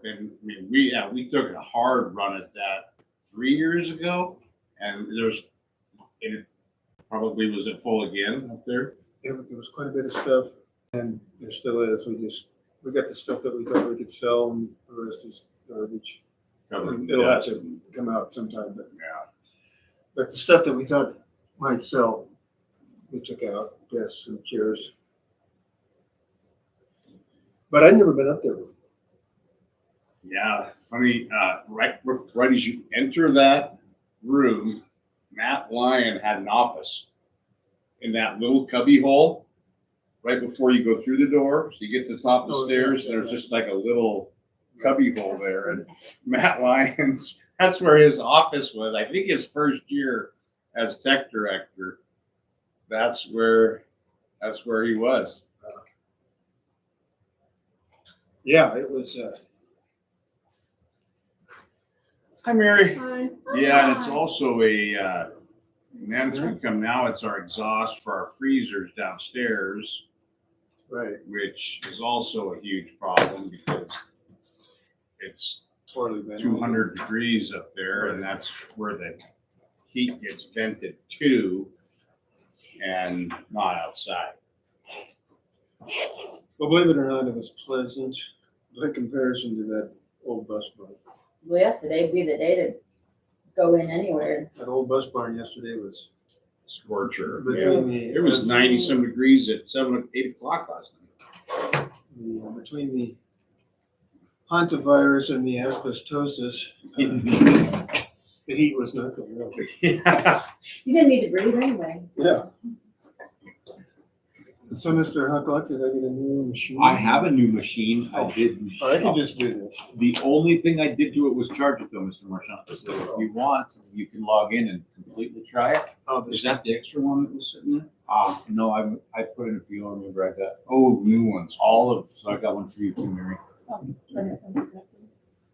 And we took a hard run at that 3 years ago, and it probably was at full again up there. There was quite a bit of stuff, and there still is. We got the stuff that we thought we could sell, and the rest is garbage. Covered in It'll have dust to and- come out sometime, Yeah. but the stuff that we thought might sell, we took out, desks and chairs. But I'd never been up there before. Yeah, funny. Right as you enter that room, Matt Lyon had an office in that little cubby hole right before you go through the door. So you get to the top of the Oh, stairs, yeah, and there's just like a little cubby hole there. And Matt Lyons, that's where his office was. I think his first year as tech director. That's where he was. Yeah, it was. Hi, Mary. Hi. Yeah, and it's also and then as we come now, it's our exhaust for our freezers downstairs, Right. which is also a huge problem because it's Poorly ventilated. 200 degrees up there, and that's where the heat gets vented to, and not outside. Well, believe it or not, it was pleasant by comparison to that old bus barn. Well, yeah, today'd be the day to go in anywhere. That old bus barn yesterday was Scorcher. between Yeah. the. It was 90 some degrees at 8 o'clock last night. Between the hantavirus and the asbestosis, the heat was nothing really. Yeah. You didn't need to breathe anyway. Yeah. So, Mr. Huckluck, did I get a new machine? I have a new machine. I did. Or I could just do this. The only thing I did to it was charge it though, Mr. Marchand. So if you want, you can log in and completely try it. Oh, Is that the extra one that was sitting there? No, I put in a few on me, but I got Oh, new ones. so I got one for you too, Mary.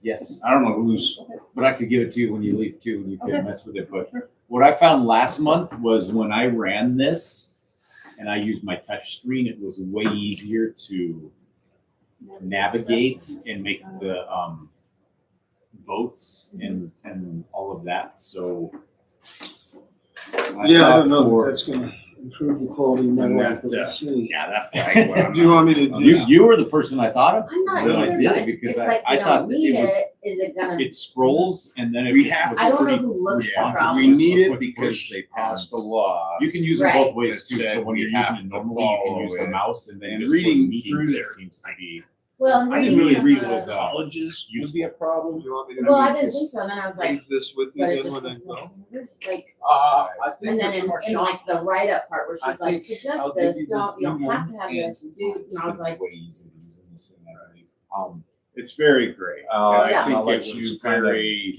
Yes, I don't know who's. but I could give it to you when you leave too, and you can Okay. mess with it. But what I found last month was when I ran this and I used my touch screen, it was way easier to navigate and make the votes and all of that. So Yeah, I don't thought know for- if that's gonna improve the quality of my And life, that, but we'll see. Yeah, that flag went on. Do you want me to do? You were the person I thought of. I'm not Then I either, did but it because it's I like I you thought don't that need it was it. Is it gonna? it scrolls and then it We was have- I don't know pretty who looks for Yeah, problems. we need it Push, because push. they passed a law. You can use it Right. both ways It too. So said when you you're have using it to normally, you can follow use the it. mouse and then And just reading for meetings, through there. it seems to be. Well, I'm I didn't reading really some, read it as uh, colleges would be a problem. You want me to? Well, I didn't think so, and then I was like, Leave this with you but it then just when I says, go? like, I and then in like the write up part where I she's like, think suggest I'll give this, you the don't, you don't new have to one, have and this, do, and I was like, way easier to use in this thing, I believe. It's very great. And I Yeah. think I'll let it you was kind of very.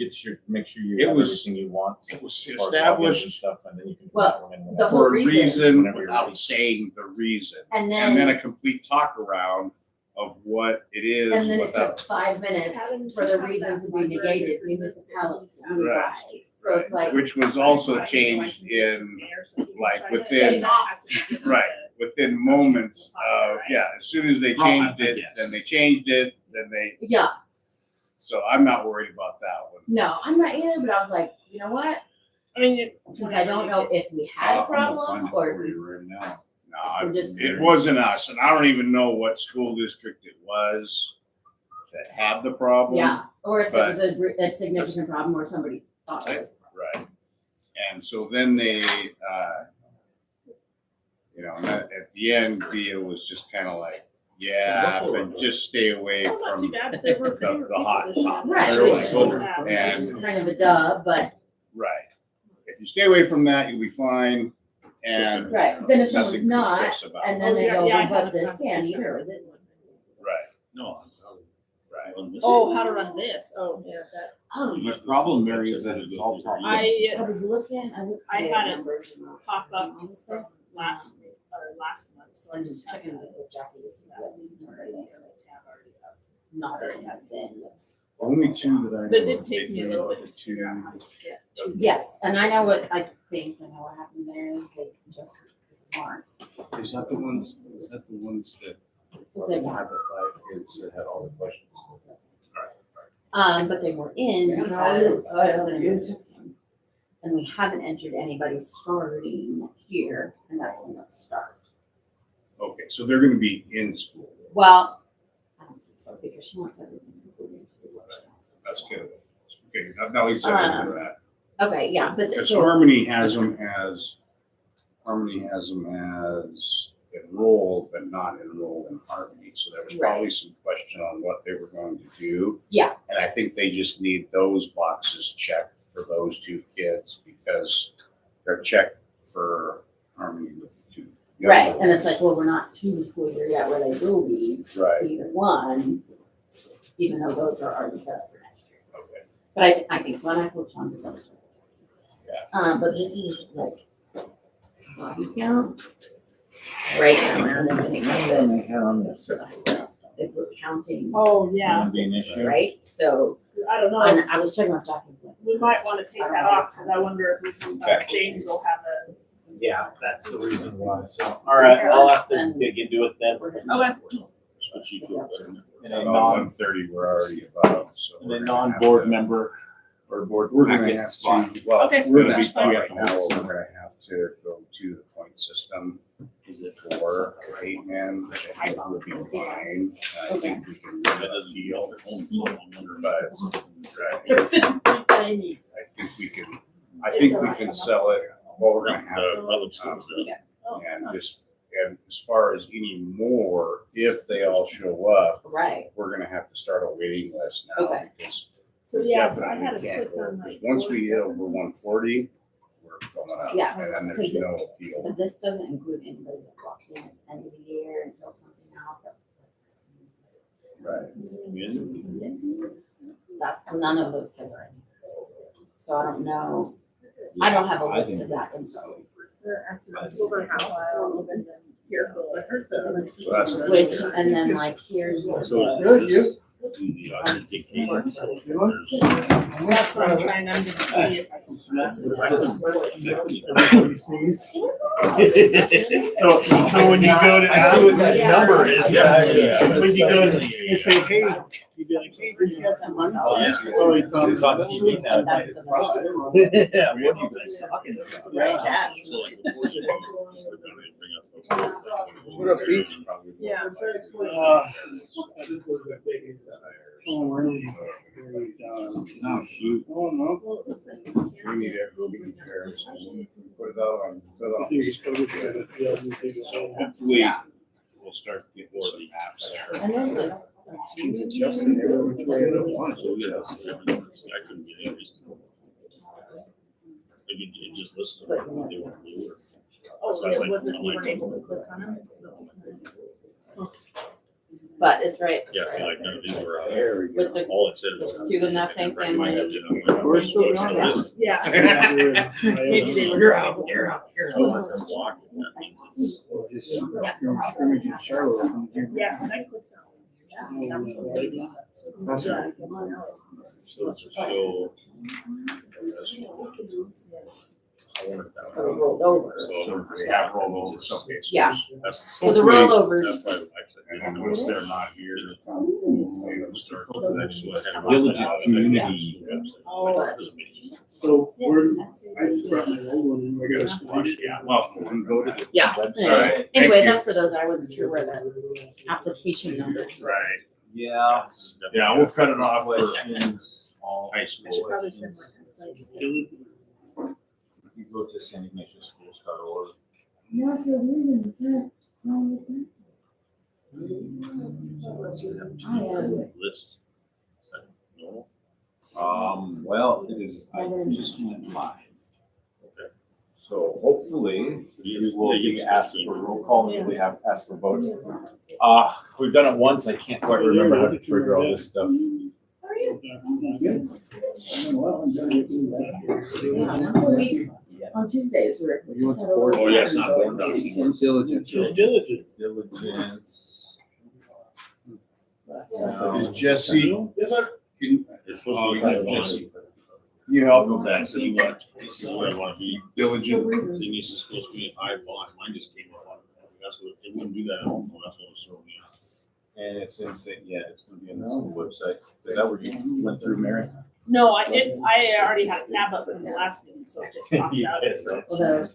make sure you It have was- everything you want. It was as far as logins and established stuff, and then you can put Well, that one in the whenever. whole for a reason- reason Whenever you're ready. without saying the reason. and And then then, a complete talk around of what it is and then it without. took 5 minutes for the reason to be negated, municipality, you Right. guys. So it's like, Which was also changed in, like, within- within moments of, as soon as they changed it, Yes. then they changed it, then they, yeah, so I'm not worried about that one. no, I'm not either, but I was like, you know what? I mean, Since I don't know if we had a I'm gonna find problem it or for if you right now. No, We're just- it wasn't us, and I don't even know what school district it was that had the problem. yeah, or if it But- was a significant problem or somebody thought it was. Right. And so then they, and at the end, Dia was just kind of like, yeah, but just stay away well, not too from, bad. There were the fewer hot people this top. year. Right, There which was is, over- which and- is kind of a duh, but, right. If you stay away from that, you'll be fine. And right, then if nothing someone's to not, stress about. and then they Oh, go, yeah, I well, but haven't this done can't that. either. Right, No, right. Oh, how to run this? Oh, yeah, that. Oh, My problem, Mary, is that it's all top. I I was looking, I looked. I today had at it numbers and I was pop like, up honestly, last month, so I'm just checking with Jackie to see what these numbers not already have it in, yes. Only two that I But know. it did of, take me a they little do bit the to figure out two. how to get. Yes, and I know what, I think, I know what happened there is they just weren't. Is that the ones that They had the 5 kids that had all the questions? All right. But they were in Yeah, because. I have kids. And we haven't entered anybody starting next year, and that's when they'll start. Okay, so they're gonna be in school. Well, I don't think so, because she wants everything included. That's good. Okay, now at least I know that. Okay, yeah, but Because so, Harmony has them as enrolled, but not enrolled in Harmony. So there was probably some question on what they were going to do. Yeah. And I think they just need those boxes checked for those two kids because they're checked for Harmony with the two. younger right, and it's ones. like, well, we're not to the school year yet where they will be, Right, either one, even though those are already set up for next year. okay. But I think one I will on this other. But this is like body count. Right now, and everything like this. If we're counting, Oh, yeah, Be an issue. right, so, I don't know, and I was checking with Jackie. we might wanna take that off, cause I wonder if we can, James will have a. Yeah, that's the reason why, so. All right, I'll have to dig into it then. We're hitting. Okay. Switch you to it. And And a on non, 130, we're already above, so. and we're a gonna have non-board to- member or board We're gonna packet have spot. to, well, Okay. we're gonna be That's fine. right now, we're gonna have to go to the point system. Is it for 8 men? I think we'll be fine. I think we can run it as a deal. But, They're right, physically tiny. I think we can sell it, well, we're gonna have to. Oh, And just, and as far as any more, if they all show up, Right, we're gonna have to start a waiting list now Okay. because So, yeah, so I had to definitely can't click go. on Because like. once we hit over 140, we're going up. Yeah, And then there's no appeal. but this doesn't include anybody that walked in at the end of the year and filled something out. Right. That, none of those kids are in. So I don't know, I don't have a I list think of that info, They're after the silver house, and then here, I heard the. So that's- which, and then like, here's what the. Good, you? That's what I'm trying, I'm gonna see if I can. So when you go to ask what that number is, when you go to, They say, hey, you'd be like, hey, did you have some money? Oh, yeah. Oh, it's on. It's on the sheet now. And that's the problem. Yeah, what do you guys talking about? Yeah. What up, Pete? Yeah. Oh, really? No, shoot. Oh, no. We need to go be comparison. Put it out on, put it on Facebook. So hopefully we'll start getting some apps there. And there's like. It's adjusting every which way it wants. Just listen. But, They weren't blue or- Oh, it wasn't, you weren't able to click on them? But it's right. Yeah, see, like none of these were, There we With go. the, all it said was. two in that same family. We're still It's going the down. list. Yeah. Maybe they were. You're out, you're out, you're So out. if it's blocked, that means it's- Just scrimmage in Charlotte. Yeah, and I clicked on it. That was what they did. That's right. So it's a show. I wanted that So it one. rolled over. So we have rollover some cases. Yeah. That's. So the Hopefully- rollovers, That's why I said, And then once they're not here, I start, I just went ahead and- Diligent community. So where, Yeah. I just brought my old one and I got a squash. yeah, well, we'll go to the yeah. website. Anyway, Thank you. that's for those, I wasn't sure where the application numbers. were. Right. Yeah. Yeah, we'll cut it off for Questions, all high I should school. probably spend more time playing. You go to sanignatiusschools.org. List. No? Well, it is, I just went live. Okay. So hopefully we will Yeah, you be can asked see. for roll call, we have asked for votes. We've done it once, I can't quite remember how to trigger all this stuff. Yeah, once a week on Tuesdays, we're. You want the board? Oh, yeah, it's not board docs anymore. Diligence. Diligence. Is Jesse, Yes, sir. can It's supposed Oh, to be. yeah, kind of Jesse. long. you help Go him back, see what, this is where I want to be. diligent? Thing is, it's supposed to be 5 block, mine just came up on, that's what, it wouldn't do that at all, that's what was throwing me off. And it's insane, yeah, it's gonna be on the school website. Is that what you went through, Mary? No, I already had a tab up from the last meeting, so it just popped out. Although,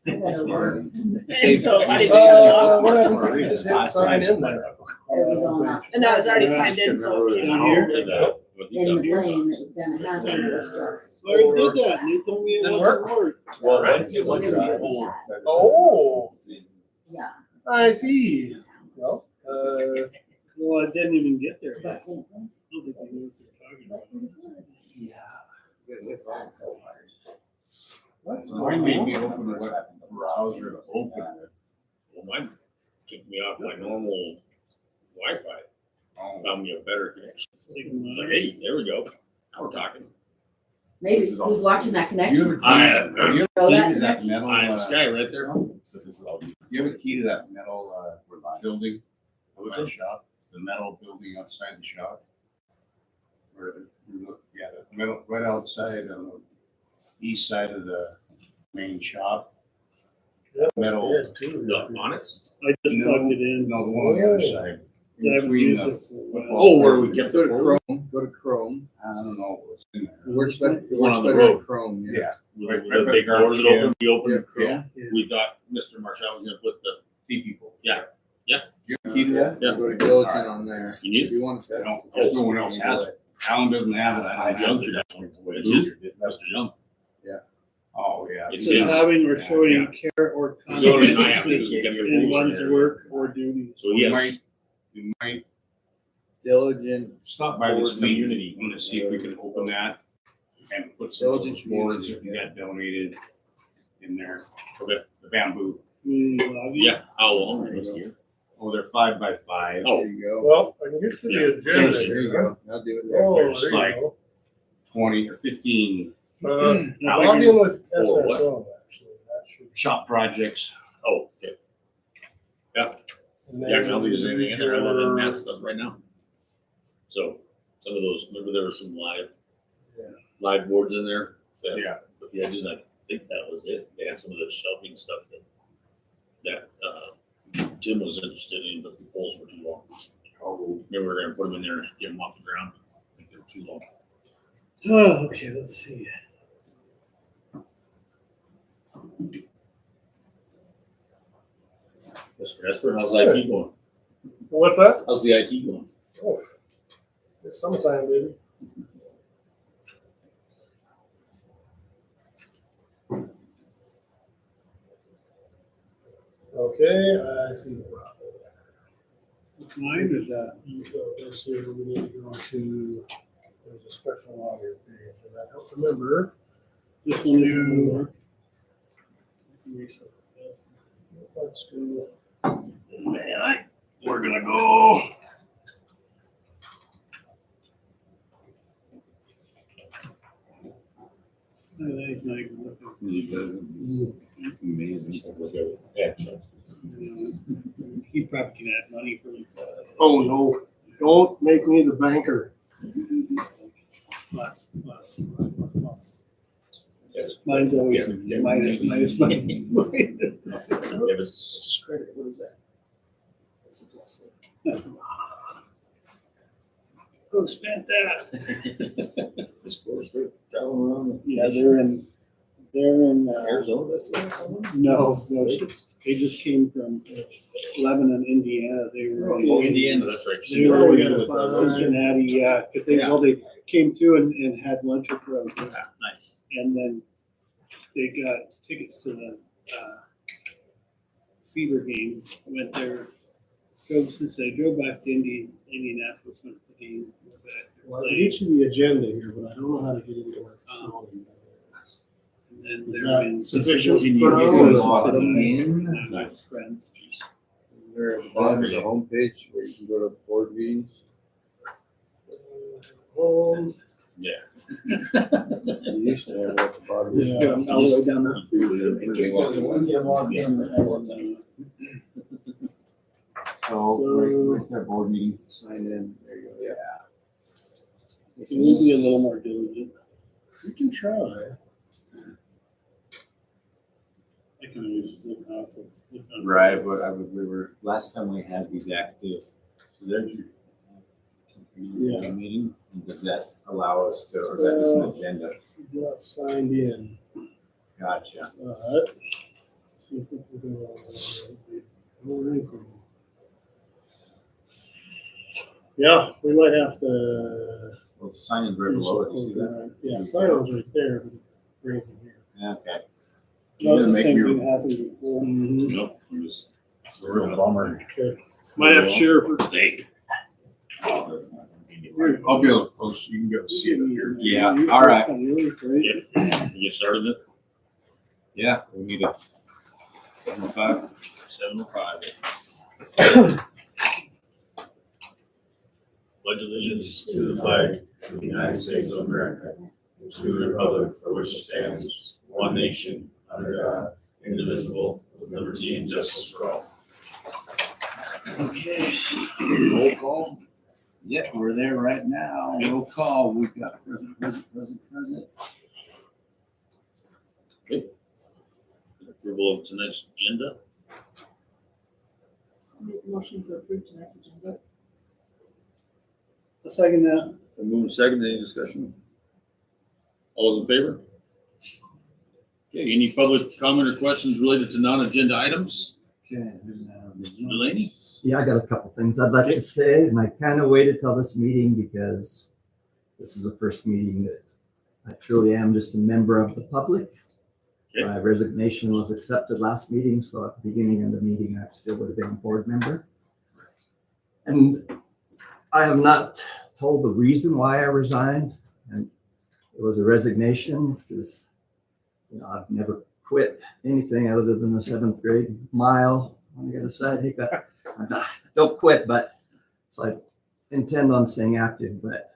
I gotta learn. And so I didn't turn it off. what happens if you just hit sign in there? It was on that. And I was already signed in, so it came out. In McLean, then it happened, it was just. Larry did that, and he told me it Didn't wasn't work. Well, It it was went to really the whole. sad. Oh, Yeah. I see. Well, Well, I didn't even get there But yet. when it comes- I don't think I knew what they were talking about. but when it comes- It's sad so hard. that's Mine made me open the browser to open it. Well, mine kicked me off my normal Wi-Fi. Oh. Found me a better connection. It's like, hey, there we go. Now we're talking. Maybe This is all- who's watching that Do you have a connection? key, I- do you have a Know key that to that connection? metal, I am Sky right there. So this is all. you have a key to that metal, building? What's Outside that? the shop, the metal building outside the shop? Or yeah, the metal, right outside on the east side of the main shop. Metal. The Onyx? I just plugged it in. No, the one on the other side. I haven't Between used the- it for a while. Oh, where we kept Go it. to Chrome, go to Chrome. I don't know what's in there. It works better, it One works on the better road. in Chrome, yeah. Yeah, With Right the big by doors that Garcia. open, we opened Yeah, Chrome. yeah. We thought Mr. Marshall was gonna put the, T people. Yeah. Yeah. Do you have a key to that? Yeah. Go to Diligent on there. you need If you want I that. don't, if no one else has it. Alan doesn't have it. I don't have Young it. should have one. It's his, Mr. Young. Oh, yeah. It's It says his. having or showing care or So did I have to conscientiousness get your in rules one's there. work or duties. So We yes, might, we might Diligent, stop by this Board week, community. I'm gonna see if we can open that and put some of those boards that we got donated in there. Okay. The bamboo. Community lobby. yeah, how long was here? Oh, they're 5x5. Oh, there you go. Well, I can get to the agenda. There you go. I'll do it there. Oh, There's there like- you go. 20 or 15 Log in with For what? SSO, actually, that should. shop projects. oh, okay. and Yeah, 'cause I then don't think there's anything in there other than your- that stuff right now. So some of those, remember there were some live boards in there? that- Yeah. With the edges, I think that was it. They had some of the shelving stuff that Tim was interested in, but the poles were too long. Oh, Maybe we're gonna put them in there and get them off the ground. I think they're too long. Oh, okay, let's see. Mr. Esper, how's IT going? What's that? How's the IT going? Oh, it's summertime, baby. Okay, I see the problem. What's mine is that? This here, we need to go to, there's a special logger page, and I don't remember. This one is. Let's do. man, we're gonna go. That's not even looking. Amazing. Yeah, sure. He probably can add money really fast. Oh, no, don't make me the banker. Plus. Yeah, Mine's always Yeah. minus. Yeah, but Just credit, what is that? That's a plus. Who spent that? This goes through, traveling around Yeah, they're in, Arizona, this is somewhere? no, they just came from Lebanon, Indiana. They were. Oh, Indiana, that's right. They were we in gotta find Cincinnati, yeah, because they, well, they came through and had lunch with us. Nice. And then they got tickets to the Fever game, went there, since they drove back to Indianapolis, went to the game. went back. Well, I get you the agenda here, but I don't know how to get into it. And then Is they're that in sufficient Cincinnati, for now? Cincinnati, Nice. friends. There at the bottom of the homepage where you can go to board meetings. Home. Yeah. You used to have it at the bottom. Just go all the way down there. So, right there, board meeting, sign in, there you go, yeah. So we'll be a little more diligent. We can try. I can always look off of. Right, but we were, last time we had these active There's your. Yeah. Meeting, and does that allow us to, or is that just an agenda? He's not signed in. Gotcha. Let's see if we can go on. Yeah, we might have to. Well, it's sign in right below it, you see that? Yeah, sign-on's right there, but bring it here. Okay. No, it's the Make same your- thing that happened before. Nope, I'm just. It's a real bummer. Okay. Might have to share for. Hey, Oh, that's not convenient. I'll be able to post, you can go see it up here. Yeah, all right. yep, you get started then? Yeah, we need a 7:05. 7:05. Pledge allegiance to the flag of the United States of America, to the republic for which it stands, one nation, under God, indivisible, with liberty and justice for all. Okay. Roll call. Yeah, we're there right now. Roll call. We've got present. Approval of tonight's agenda. I'll make a motion to approve tonight's agenda. A second that. Been moved and seconded. Any discussion? All those in favor? Okay, any public comment or questions related to non-agenda items? Okay. Delaney? Yeah, I got a couple things I'd like to say, and I kind of waited till this meeting because this is the first meeting that I truly am just a member of the public. Okay. My resignation was accepted last meeting, so at the beginning of the meeting, I still would have been a board member. And I have not told the reason why I resigned, and it was a resignation because, I've never quit anything other than the 7th grade mile on the other side. Don't quit, but so I intend on staying active. But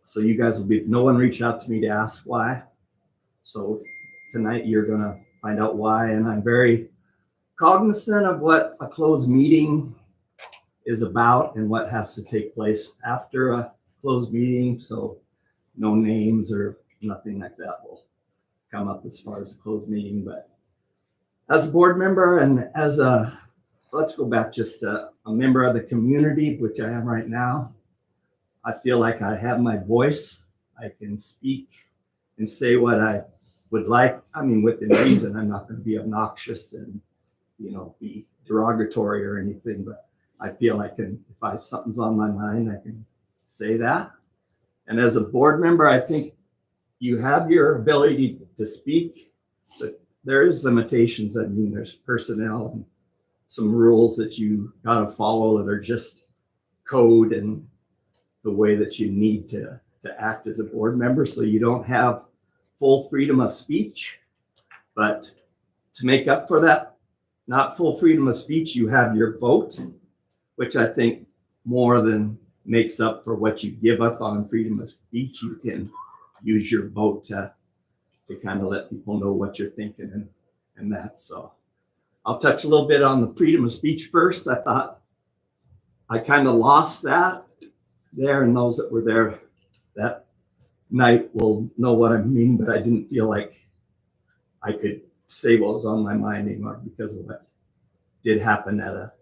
so you guys will no one reached out to me to ask why. So tonight you're gonna find out why, and I'm very cognizant of what a closed meeting is about and what has to take place after a closed meeting. So no names or nothing like that will come up as far as a closed meeting. But as a board member and as let's go back just a member of the community, which I am right now, I feel like I have my voice. I can speak and say what I would like. I mean, within reason. I'm not going to be obnoxious and, be derogatory or anything, but I feel I can, if something's on my mind, I can say that. And as a board member, I think you have your ability to speak, but there is limitations. I mean, there's personnel and some rules that you got to follow that are just code and the way that you need to act as a board member. So you don't have full freedom of speech, but to make up for that, not full freedom of speech, you have your vote, which I think more than makes up for what you give up on freedom of speech. You can use your vote to kind of let people know what you're thinking and that. So I'll touch a little bit on the freedom of speech first. I thought I kind of lost that there, and those that were there that night will know what I mean, but I didn't feel like I could say what was on my mind anymore because of what did happen at a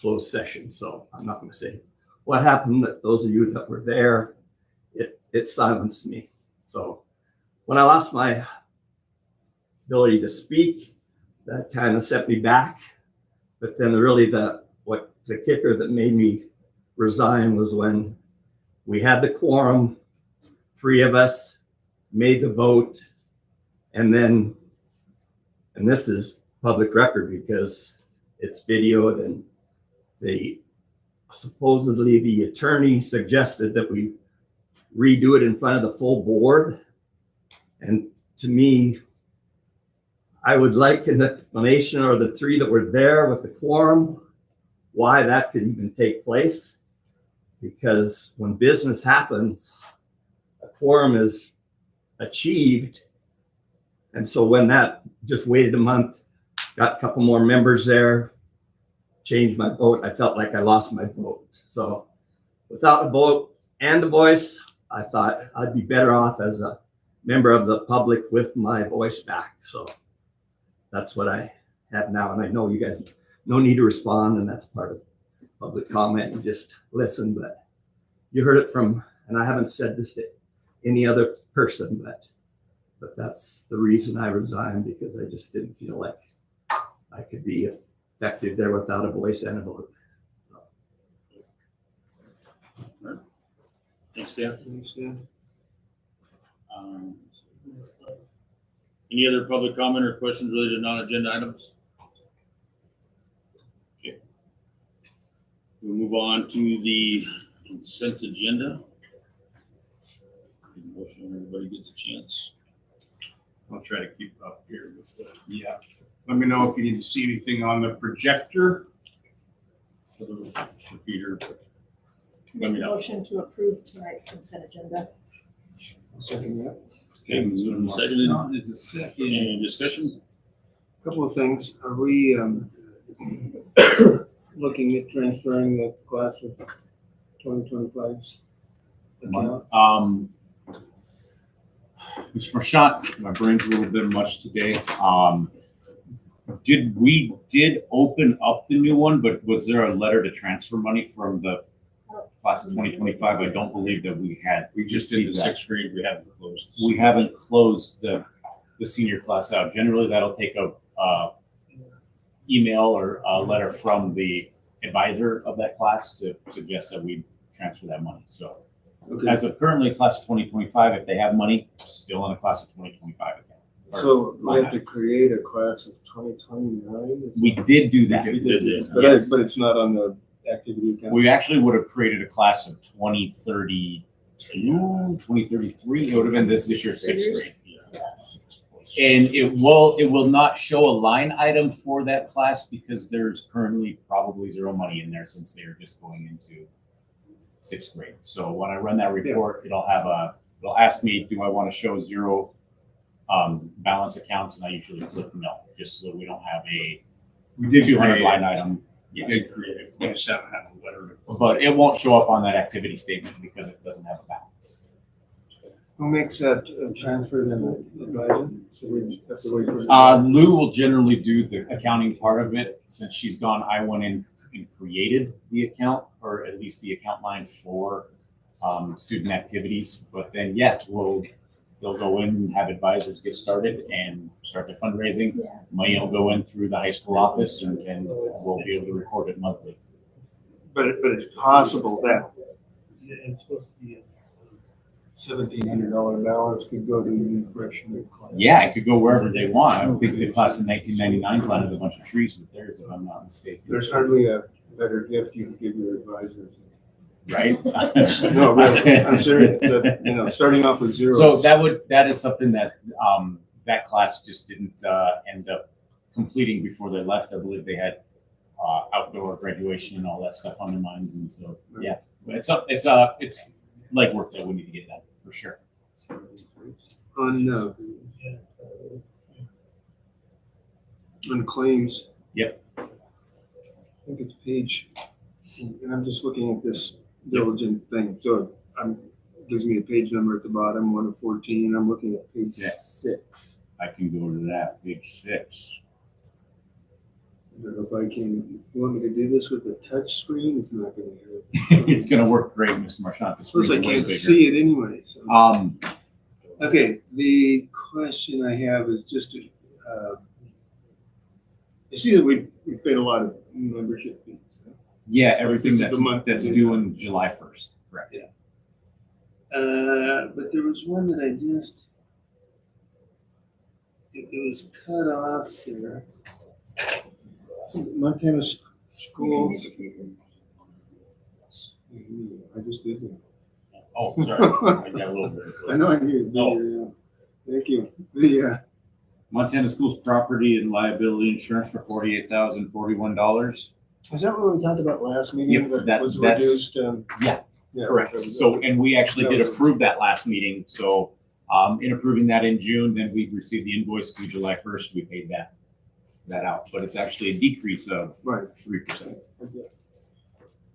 closed session. So I'm not going to say what happened, but those of you that were there, it silenced me. So when I lost my ability to speak, that kind of set me back. But then really the kicker that made me resign was when we had the quorum, 3 of us made the vote, and this is public record because it's videoed, and supposedly the attorney suggested that we redo it in front of the full board. And to me, I would like an explanation, or the 3 that were there with the quorum, why that could even take place. Because when business happens, a quorum is achieved. And so when that just waited a month, got a couple more members there, changed my vote, I felt like I lost my vote. So without a vote and a voice, I thought I'd be better off as a member of the public with my voice back. So that's what I have now. And I know you guys no need to respond, and that's part of public comment and just listen, but you heard it from, and I haven't said this to any other person, but that's the reason I resigned, because I just didn't feel like I could be effective there without a voice and a vote. Thanks, Dan. Thanks, Dan. Any other public comment or questions related to non-agenda items? Okay. We'll move on to the consent agenda. Motion when everybody gets a chance. I'll try to keep up here with the, yeah. Let me know if you need to see anything on the projector. For the computer. Let me know. Motion to approve tonight's consent agenda. I'll second that. Okay, moved and seconded. Is a second. Any discussion? Couple of things. Are we looking at transferring the class of 2025's account? Mr. Marchant, my brain's a little bit much today. We did open up the new one, but was there a letter to transfer money from the class of 2025? I don't believe that we had. We just did the sixth grade, we haven't closed. We haven't closed the senior class out. Generally, that'll take a email or a letter from the advisor of that class to suggest that we transfer that money. So Okay, as of currently, class of 2025, if they have money, still in a class of 2025 again. so we have to create a class of 2029? We did do that. We did, Yes. but it's not on the activity account? We actually would have created a class of 2032, 2033. It would have been this year's sixth grade. And it will not show a line item for that class because there's currently probably zero money in there since they're just going into sixth grade. So when I run that report, it'll ask me, do I want to show zero balance accounts? And I usually click no, just so we don't have a We did 200 create line it. item. We did create it. We just haven't had a letter. to- But it won't show up on that activity statement because it doesn't have a balance. Who makes that transfer then, the advisor? So we just have to wait for. Lou will generally do the accounting part of it. Since she's gone, I went in and created the account, or at least the account line for student activities. But then, they'll go in and have advisors get started and start their fundraising. Yeah. Money will go in through the high school office, and we'll be able to record it monthly. But it's possible that Yeah, it's supposed to be. $1,700 balance could go to the freshman class. Yeah, it could go wherever they want. I think the class in 1999 planted a bunch of trees with theirs, if I'm not mistaken. There's hardly a better gift you can give your advisors. Right? No, really, I'm serious. Starting off with zero. So that is something that that class just didn't end up completing before they left. I believe they had outdoor graduation and all that stuff on their minds, and so yeah, but it's legwork that we need to get done for sure. On claims. Yep. I think it's page, and I'm just looking at this diligent thing. So it gives me a page number at the bottom, 1 of 14. I'm looking at page Yeah. 6. I can go to that page 6. I don't know if I can. You want me to do this with a touch screen? It's not going to help. It's going to work great, Mr. Marchant. The Plus, screen's I a little can't bigger. see it anyway. So. Okay. The question I have is just, you see that we paid a lot of membership fees. Right? Yeah, everything This is the month that's that- due in July 1st. Correct. Yeah. But there was one that I just, it was cut off there. Some Montana schools. I just did that. Oh, sorry. I got a little bit. I know I need it. No. Thank you. The Montana Schools Property and Liability Insurance for $48,041. is that what we talked about last meeting? Yep, that was that's- reduced. Yeah, Yeah, Correct. that was- So, and we actually That did was- approve that last meeting. So, in approving that in June, then we received the invoice due July 1st. We paid that out, but it's actually a decrease of Right. 3%. Okay.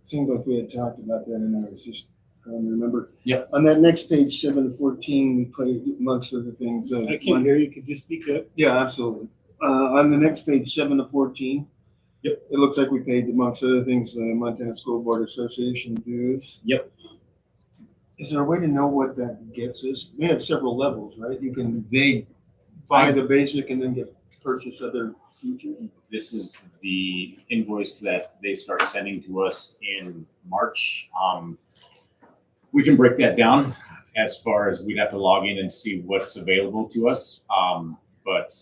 Seemed like we had talked about that, and I was just trying to remember. Yep. On that next page, 7 of 14, we played amongst other things. I can't hear you. Could you speak up? Yeah, absolutely. On the next page, 7 of 14, Yep. It looks like we paid, amongst other things, the Montana School Board Association dues. Yep. Is there a way to know what that gets us? They have several levels, right? You can They, buy the basic and then purchase other features. this is the invoice that they start sending to us in March. We can break that down as far as we'd have to log in and see what's available to us. But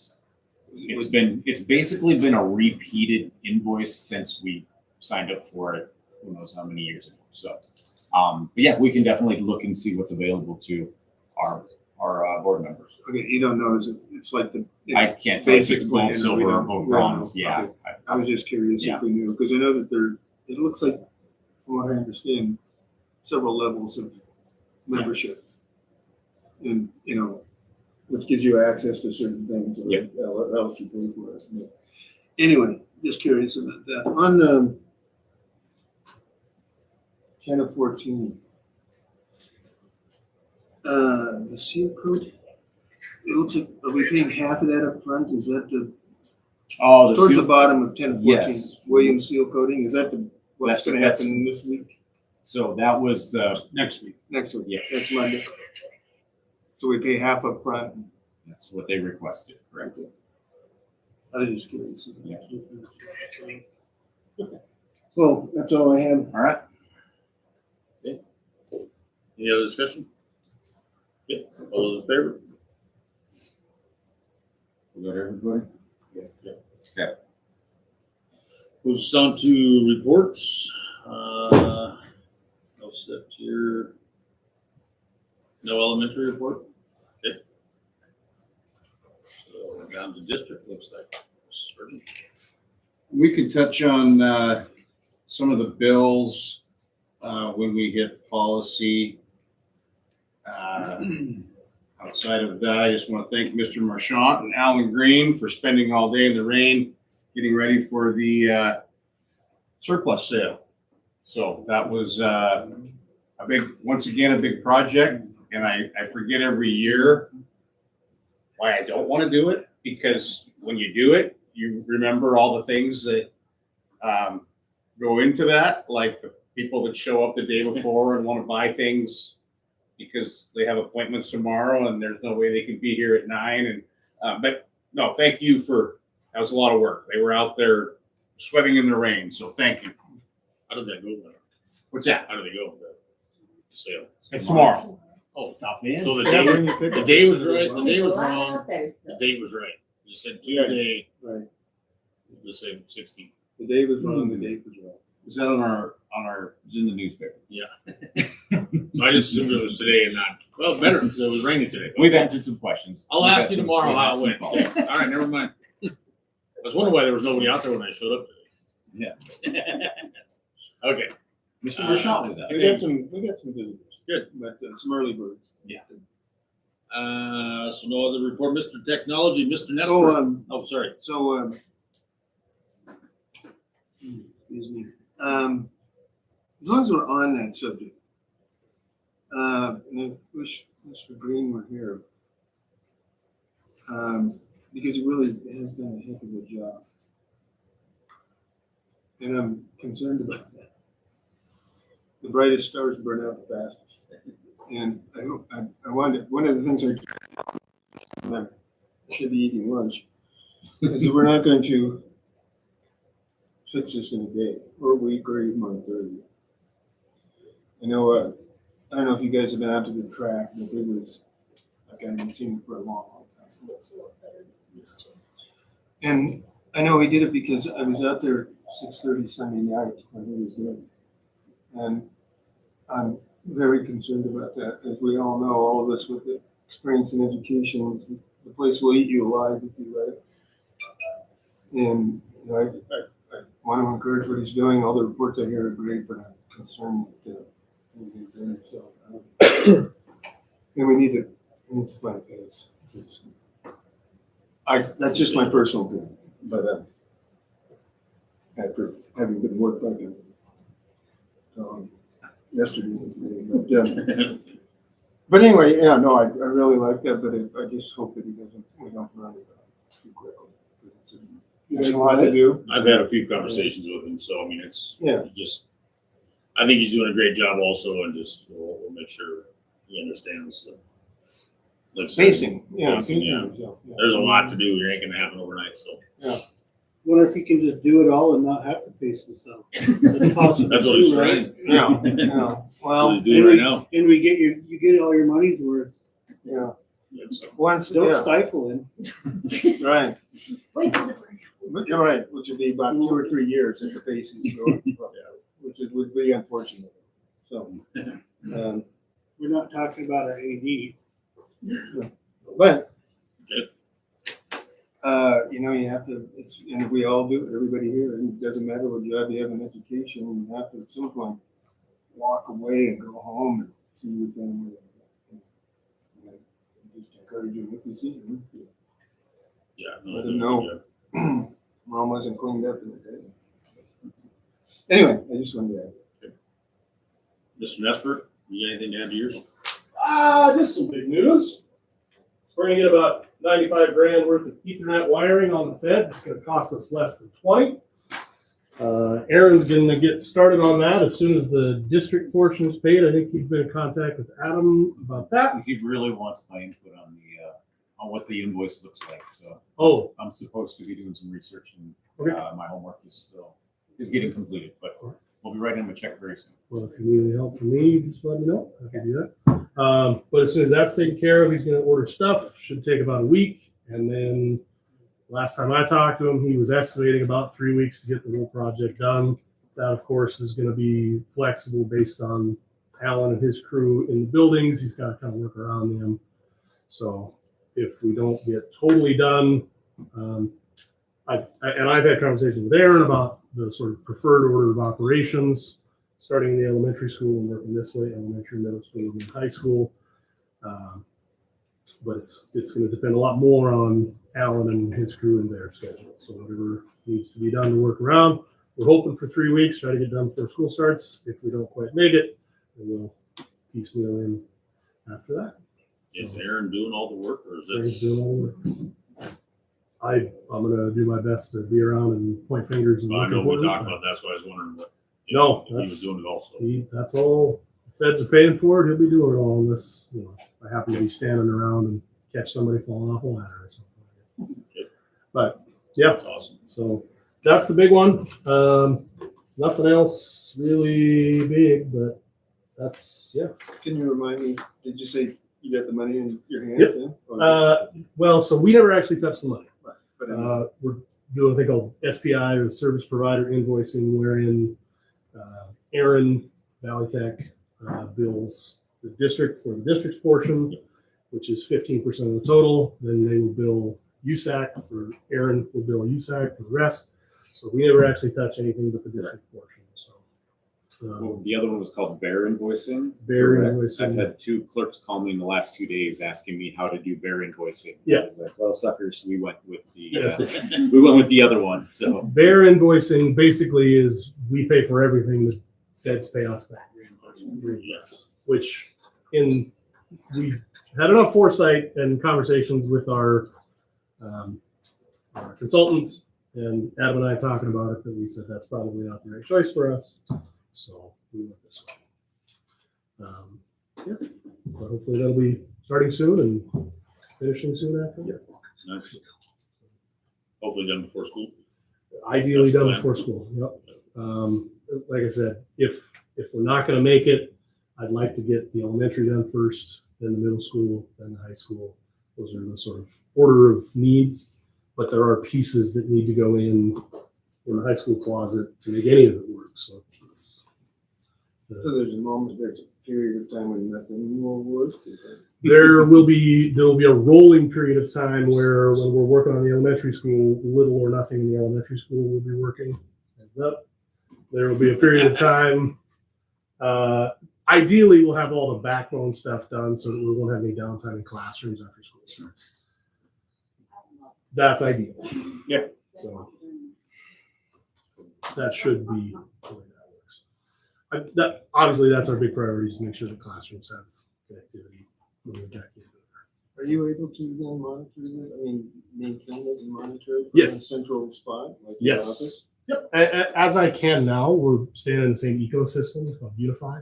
it's basically been a repeated invoice since we signed up for it, who knows how many years ago. So, but yeah, we can definitely look and see what's available to our board members. Okay, you don't know, it's like the. I can't tell if it's Basic plan, gold, we silver, or don't- gold, we don't bronze. know. Yeah. Okay. I was just curious Yeah. if we knew, because I know that it looks like, from what I understand, several levels of membership. And, which gives you access to certain things, Yep. or else you pay for it. But anyway, just curious about that. On 10 of 14, the seal code, it looks like, are we paying half of that up front? Is that Oh, towards the seal- bottom of 10 of 14? Yes. Williams seal coating, is that what's gonna That's- happen this week? So that was the, Next week. Next week? Yeah. Next Monday? So we pay half up front. that's what they requested, correct? Okay. I was just curious. Yeah. Well, that's all I have. All right. Any other discussion? Okay, all those in favor? We got everybody? Moves us on to reports. No sift here. No elementary report? Okay. So we're down to district, looks like. Mrs. Burton. We could touch on some of the bills when we hit policy. Outside of that, I just want to thank Mr. Marchant and Alan Green for spending all day in the rain, getting ready for the surplus sale. So that was once again, a big project. And I forget every year why I don't want to do it, because when you do it, you remember all the things that go into that, like the people that show up the day before and want to buy things because they have appointments tomorrow and there's no way they can be here at 9. And but no, thank you that was a lot of work. They were out there sweating in the rain, so thank you. How did that go? What's that? How did it go? The sale. It's tomorrow. Oh, Stop in. so the Yeah, day, bring your pickup. the day was right, the There's day a was lot wrong, out there the still. date was right. You said Tuesday, Right. the same 16th. The day was wrong, the date was right. Is that it's in the newspaper? So I just assumed it was today and not, well, better, because it was raining today. We've answered some questions. I'll We've ask had you some- tomorrow we've how had it some went. calls. Okay, all right, never mind. I was wondering why there was nobody out there when I showed up today. Yeah. Okay, Mr. Marchant was out. We got some visitors. Good. But some early birds. so no other report, Mr. Technology, Mr. Oh, Nesper. Oh, sorry. So, excuse me. As long as we're on that subject, and I wish Mr. Green were here, because he really has done a heck of a job. And I'm concerned about that. The brightest stars burn out the fastest. And I hope, I wanted, one of the things I should be eating lunch is that we're not going to fix this in a day or a week or even month or a year. I know, I don't know if you guys have been out to the track, but it was, like I haven't seen it for a long time. And I know he did it because I was out there 6:30 Sunday night when he was doing it. And I'm very concerned about that. As we all know, all of us with the experience in education, the place will eat you alive if you let it. And I want to encourage what he's doing. All the reports I hear are great, but I'm concerned that he's doing it. So, and we need to find a pace. That's just my personal opinion, but after having been worked like yesterday and today, but anyway, yeah, no, I really like that, but I just hope that we don't run it too quickly. There's a lot to do. I've had a few conversations with him, so I mean, it's Yeah. just, I think he's doing a great job also, and just, we'll make sure he understands the. like I said, Pacing, yeah. pacing, yeah. There's a lot to do, it ain't gonna happen overnight, so. Wonder if he can just do it all and not have to pace himself. That's possible That's what he's too, right? trying. Yeah, yeah. That's what Well, he's doing right now. And we get you get all your money's worth. yeah. Yeah, so. Once, Don't yeah, stifle him. right. Wait till the burn. But you're right, which would be about 2 or 3 years at the pace he's going, which would be unfortunate. So, We're not talking about our AD. but, Okay. you have to, and we all do, it, everybody here, and it doesn't matter what job you have in education, and you have to at some point walk away and go home and see your family. And I just encourage you, if you see them, Yeah. Let him know. Mom wasn't cleaned up in the day. Anyway, I just wanted to add. Mr. Nesper, you got anything to add to yours? Just some big news. We're gonna get about 95 grand worth of Ethernet wiring on the feds. It's gonna cost us less than 20. Aaron's gonna get started on that as soon as the district portion is paid. I think he's been in contact with Adam about that. He really wants my input on on what the invoice looks like, so Oh, I'm supposed to be doing some research and Okay. my homework is getting completed, but we'll be writing him a check very soon. well, if you need any help from me, just let me know. I can do that. But as soon as that's taken care of, he's gonna order stuff. Should take about a week. And then last time I talked to him, he was estimating about 3 weeks to get the whole project done. That, of course, is gonna be flexible based on Alan and his crew in the buildings. He's gotta kind of work around them. So if we don't get totally done, I've had conversations with Aaron about the sort of preferred order of operations, starting in the elementary school and working this way, elementary, middle school, and high school. But it's going to depend a lot more on Alan and his crew and their schedule. So whatever needs to be done to work around, we're hoping for 3 weeks, try to get done before school starts. If we don't quite make it, then we'll piecemeal in after that. Is Aaron doing all the work, or is Aaron's it? doing all the work. I'm gonna do my best to be around and point fingers and I look know we important, talked but about, that's why I was wondering what. No, if he was that's- doing it also. that's all the feds are paying for it. He'll be doing it all unless, I happen to be standing around and catch somebody falling off a ladder or something. But yeah, That's awesome. so that's the big one. Nothing else really big, but that's, yeah. Can you remind me, did you say you got the money in your hands? Yep. Yeah? Or- Well, so we never actually touched the money. but We're doing a thing called SPI, or Service Provider Invoicing, wherein Aaron, Valley Tech bills the district for the district's portion, which is 15% of the total. Then they will bill USAC for Aaron will bill USAC for the rest. So we never actually touch anything but the district portion. So Well, the other one was called bear invoicing. Bear Correct. invoicing. I've had 2 clerks call me in the last 2 days asking me how to do bear invoicing. Yeah. I was like, well, suckers, we went with the other one. So Bear invoicing basically is we pay for everything the feds pay us back. Yes. Which we had enough foresight and conversations with our consultant, and Adam and I talking about it, that we said that's probably not the right choice for us. So we went this way. Yeah, but hopefully that'll be starting soon and finishing soon after. Yeah. Nice. Hopefully done before school. Ideally That's the done plan. before school. Yep. Like I said, if we're not going to make it, I'd like to get the elementary done first, then the middle school, then the high school. Those are the sort of order of needs. But there are pieces that need to go in the high school closet to make any of it work. So it's So there's a period of time when nothing will work. there will be a rolling period of time where when we're working on the elementary school, little or nothing in the elementary school will be working. Heads up. There will be a period of time. Ideally, we'll have all the backbone stuff done so that we won't have any downtime in classrooms after school starts. That's ideal. Yeah. So that should be the way that works. Obviously, that's our big priority, is to make sure the classrooms have connectivity when we got kids in Are you able to then monitor it? I mean, maintain it and monitor it? Yes. From a central spot, like the office? Yep. As I can now, we're staying in the same ecosystem. It's called Unify,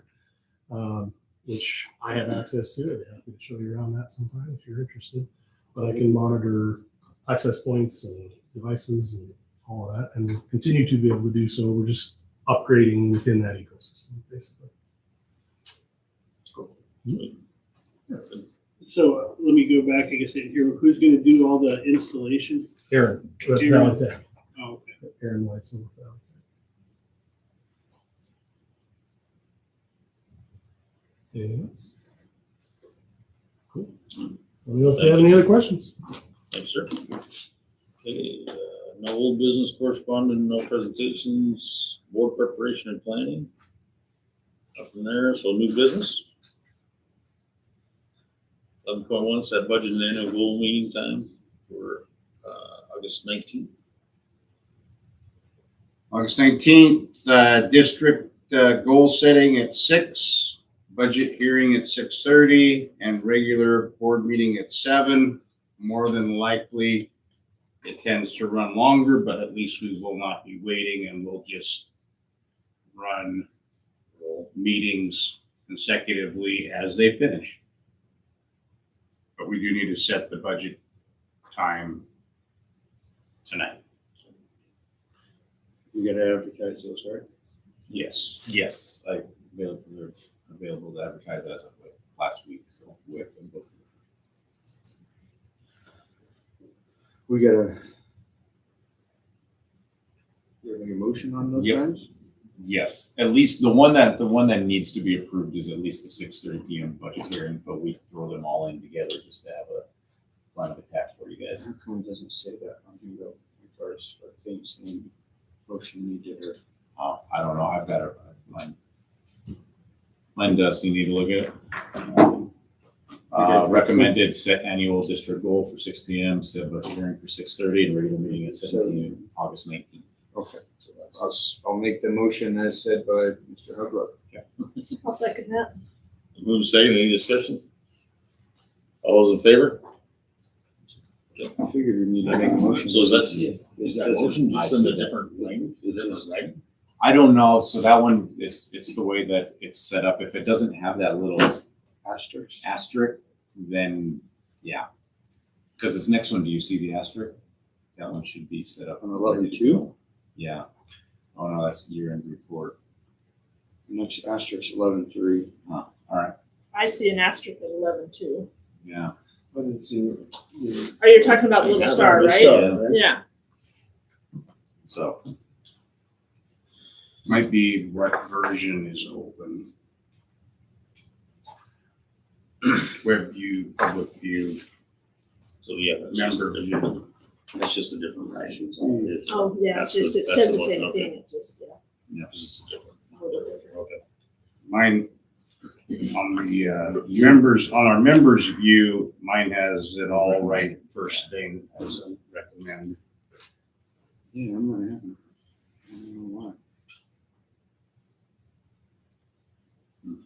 which I have access to. I'd be happy to show you around that sometime if you're interested. But I can monitor access points and devices and all of that, and continue to be able to do so. We're just upgrading within that ecosystem, basically. So let me go back, I guess, here, who's gonna do all the installation? Aaron, with Aaron. Valentech. Oh, okay. Aaron Whitesell with Valentech. Anything else? Cool. Let me know if you have any other questions. Thanks, sir. Okay, no old business correspondence, no presentations, board preparation and planning. Nothing there, so new business. 11.1 set budget and annual goal meeting time for August 19th. August 19th, district goal setting at 6, budget hearing at 6:30, and regular board meeting at 7. More than likely, it tends to run longer, but at least we will not be waiting, and we'll just run meetings consecutively as they finish. But we do need to set the budget time tonight. You gotta advertise those, right? Yes. Yes, they're available to advertise as of like last week, so we have them both. We gotta. You have any motion on those Yep. times? Yes, at least the one that needs to be approved is at least the 6:30 PM budget hearing, but we throw them all in together just to have a plan of attack for you guys. How come it doesn't say that on here, regards to things in motion needed or? I don't know, I've got it, mine does, you need to look at it. Recommended set annual district goal for 6 PM, set budget hearing for 6:30, and regular meeting at 7 PM, August 19th. Okay, So that's, I'll make the motion as said by Mr. Hugler. I'll second that. Move second, any discussion? All those in favor? I figured we need to make a motion. So is that, yes. is that motion just in a different language, a different writing? I don't know, so that one is, it's the way that it's set up. If it doesn't have that little Asterisk. asterisk, then, yeah. Because this next one, do you see the asterisk? That one should be set up. On 11.2? Yeah. Oh, no, that's year-end report. Next asterisk 11.3. All right, I see an asterisk at 11 too. yeah. But it's in, Are you talking about the little star, The right? star, Yeah. So, Might be what version is open. Web view, public view, So yeah, member. that's just a different writing. Oh, yeah, it's That's just, it the- says that's the the same one, thing, it just, yeah. It's a different. a little different. Okay. Mine, on the members, on our members view, mine has it all right first thing as a recommend. Yeah, I'm not having. I don't know why.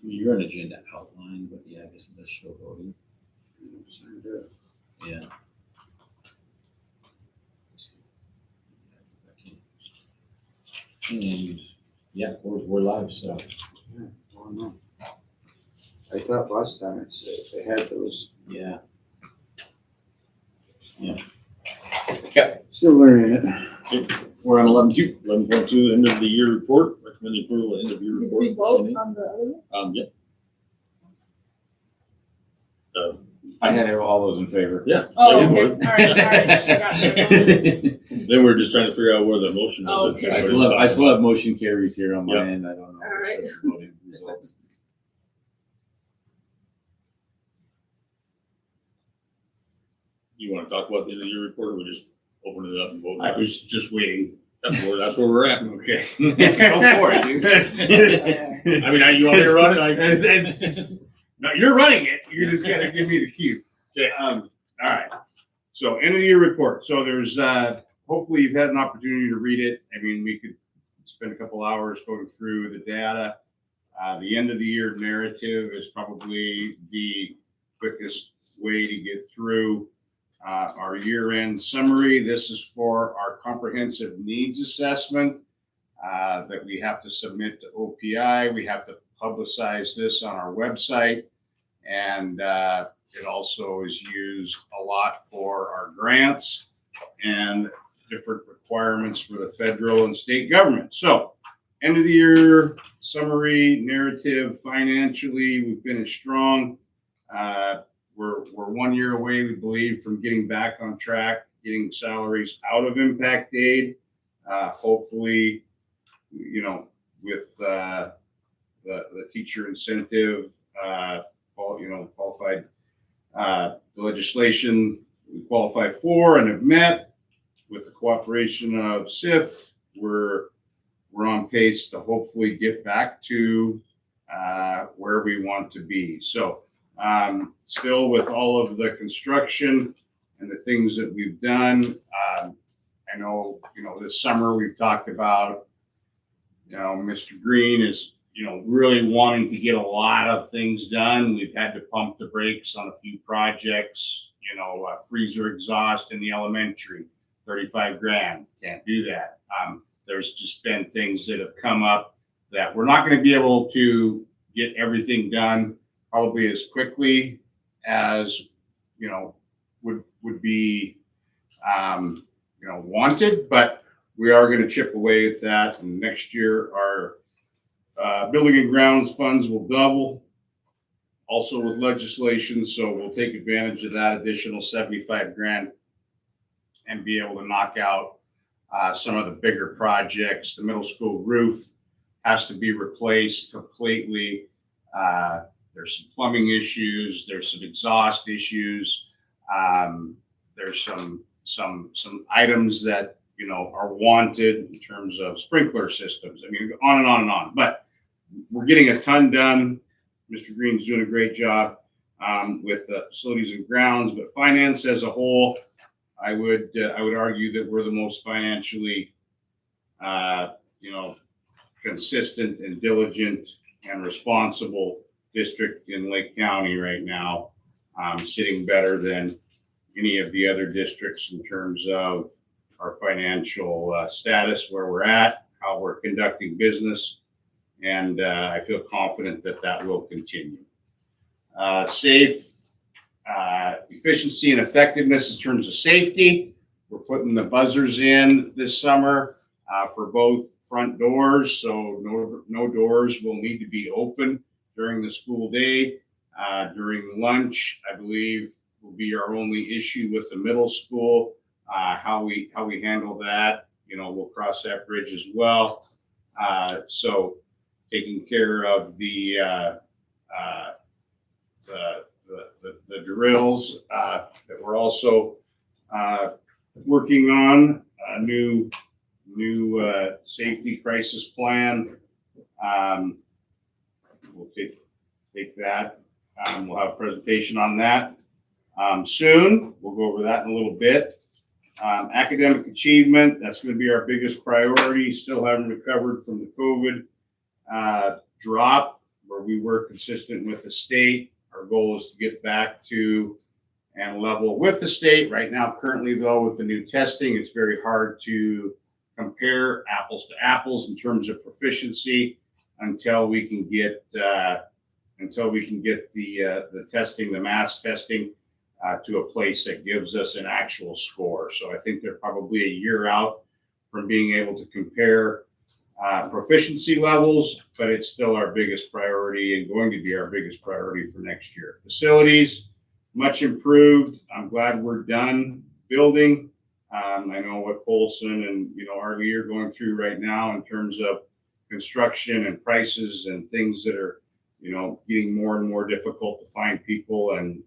you're an agenda outline, but yeah, I guess it does show voting. I'm signed up. Yeah. And, yeah, we're live, so. Yeah, I don't know. I thought last time it said they had those. Yeah. Yeah. Okay, Still learning it. We're on 11.2, 11.2, end of the year report, recommend approval, end of year Did report. we for vote Cindy. on the other one? Yeah. I had all those in favor. Yeah. Oh, yeah, okay, we're- all right, sorry. I forgot. Then we're just trying to figure out where the motion is. Oh, okay. I still have motion carries here on my Yeah. end. I don't know. All right. if it's voting results. You want to talk about the end of the year report, or we just open it up and vote? I was just waiting. That's where we're at. Okay. Go for it, dude. I mean, you want me to run it? No, you're running it. You just gotta give me the cue. Okay. All right. So end of the year report. So there's, hopefully you've had an opportunity to read it. I mean, we could spend a couple hours going through the data. The end of the year narrative is probably the quickest way to get through our year-end summary. This is for our comprehensive needs assessment that we have to submit to OPI. We have to publicize this on our website, and it also is used a lot for our grants and different requirements for the federal and state government. So, end of the year summary, narrative, financially, we finished strong. We're 1 year away, we believe, from getting back on track, getting salaries out of impact aid. Hopefully, with the teacher incentive, qualified, the legislation we qualify for and have met with the cooperation of SIF, we're on pace to hopefully get back to where we want to be. So still with all of the construction and the things that we've done, I know, this summer we've talked about, Mr. Green is, really wanting to get a lot of things done. We've had to pump the brakes on a few projects, freezer exhaust in the elementary, 35 grand, can't do that. There's just been things that have come up that we're not going to be able to get everything done probably as quickly as, would be, wanted, but we are going to chip away at that. And next year, our building and grounds funds will double, also with legislation. So we'll take advantage of that additional 75 grand and be able to knock out some of the bigger projects. The middle school roof has to be replaced completely. There's some plumbing issues. There's some exhaust issues. There's some items that are wanted in terms of sprinkler systems. I mean, on and on and on. But we're getting a ton done. Mr. Green's doing a great job with the facilities and grounds, but finance as a whole, I would argue that we're the most financially, consistent and diligent and responsible district in Lake County right now, sitting better than any of the other districts in terms of our financial status, where we're at, how we're conducting business, and I feel confident that that will continue. Safe, efficiency and effectiveness in terms of safety. We're putting the buzzers in this summer for both front doors, so no doors will need to be open during the school day. During lunch, I believe, will be our only issue with the middle school. How we handle that, we'll cross that bridge as well. So taking care of the drills that we're also working on, a new safety crisis plan. We'll take that. We'll have a presentation on that soon. We'll go over that in a little bit. Academic achievement, that's going to be our biggest priority. Still haven't recovered from the COVID drop where we were consistent with the state. Our goal is to get back to and level with the state. Right now, currently though, with the new testing, it's very hard to compare apples to apples in terms of proficiency until we can get the testing, the mass testing, to a place that gives us an actual score. So I think they're probably a year out from being able to compare proficiency levels, but it's still our biggest priority and going to be our biggest priority for next year. Facilities, much improved. I'm glad we're done building. I know what Polson and RV are going through right now in terms of construction and prices and things that are getting more and more difficult to find people and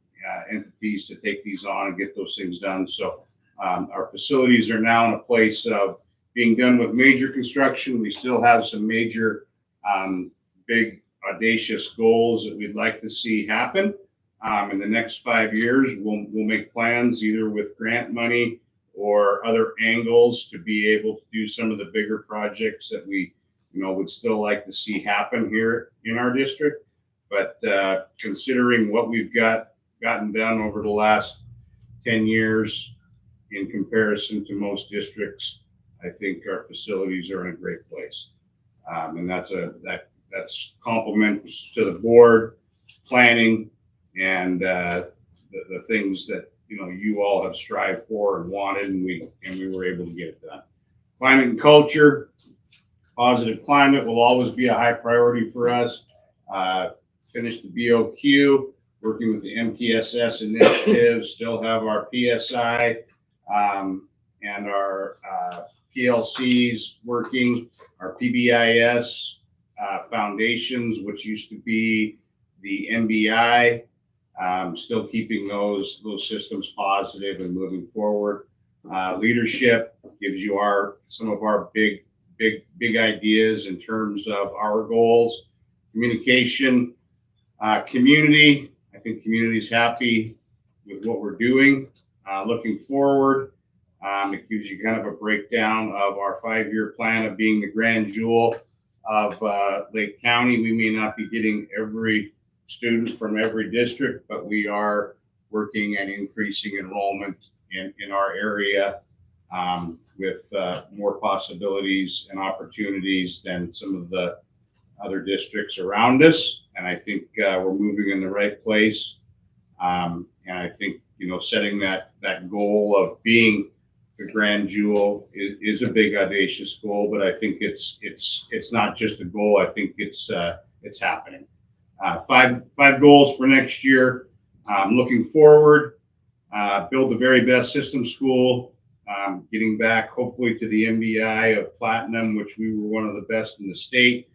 entities to take these on and get those things done. So our facilities are now in a place of being done with major construction. We still have some major big audacious goals that we'd like to see happen in the next 5 years. We'll make plans either with grant money or other angles to be able to do some of the bigger projects that we would still like to see happen here in our district. But considering what we've got gotten done over the last 10 years in comparison to most districts, I think our facilities are in a great place. And that's compliments to the board, planning, and the things that you all have strived for and wanted, and we were able to get it done. Climate and culture, positive climate will always be a high priority for us. Finished the BOQ, working with the MTSS initiative, still have our PSI and our PLCs working, our PBIS foundations, which used to be the MBI, still keeping those systems positive and moving forward. Leadership gives you some of our big ideas in terms of our goals. Communication, community. I think community is happy with what we're doing. Looking forward, it gives you kind of a breakdown of our 5-year plan of being the grand jewel of Lake County. We may not be getting every student from every district, but we are working and increasing enrollment in our area with more possibilities and opportunities than some of the other districts around us. And I think we're moving in the right place. And I think, setting that goal of being the grand jewel is a big audacious goal, but I think it's not just a goal. I think it's happening. Five goals for next year. Looking forward, build the very best system school, getting back hopefully to the MBI of Platinum, which we were one of the best in the state.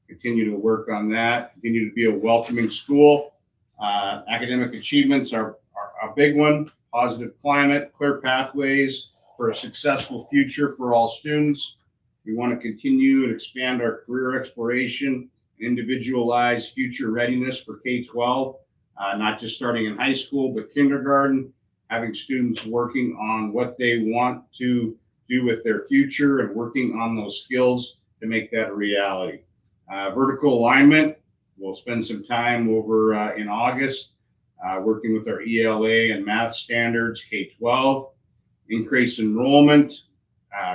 Continue to work on that. Continue to be a welcoming school. Academic achievements are a big one. Positive climate, clear pathways for a successful future for all students. We want to continue and expand our career exploration, individualized future readiness for K-12, not just starting in high school, but kindergarten, having students working on what they want to do with their future and working on those skills to make that a reality. Vertical alignment, we'll spend some time over in August working with our ELA and math standards, K-12. Increase enrollment,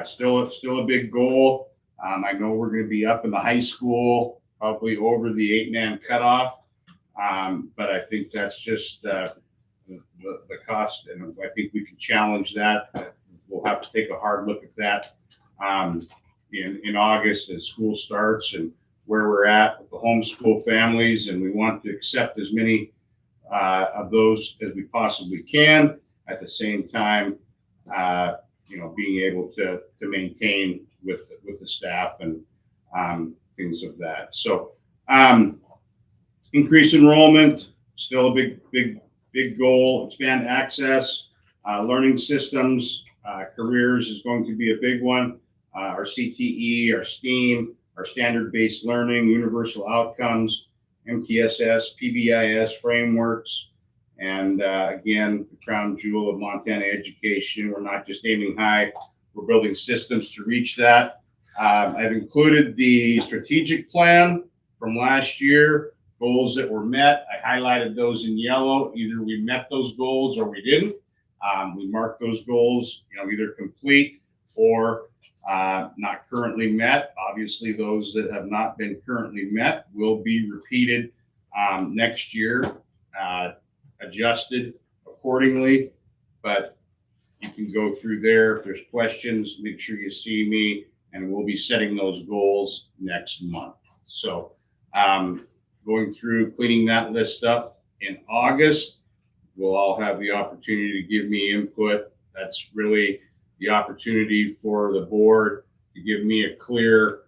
still a big goal. I know we're going to be up in the high school, probably over the 8-man cutoff, but I think that's just the cost, and I think we can challenge that. We'll have to take a hard look at that in August as school starts and where we're at with the homeschool families, and we want to accept as many of those as we possibly can. At the same time, being able to maintain with the staff and things of that. So, increase enrollment, still a big goal. Expand access, learning systems, careers is going to be a big one. Our CTE, our STEAM, our standard-based learning, universal outcomes, MTSS, PBIS frameworks, and again, the crown jewel of Montana education. We're not just aiming high, we're building systems to reach that. I've included the strategic plan from last year, goals that were met. I highlighted those in yellow. Either we met those goals or we didn't. We marked those goals, either complete or not currently met. Obviously, those that have not been currently met will be repeated next year, adjusted accordingly. But you can go through there. If there's questions, make sure you see me, and we'll be setting those goals next month. So going through, cleaning that list up in August, we'll all have the opportunity to give me input. That's really the opportunity for the board to give me a clear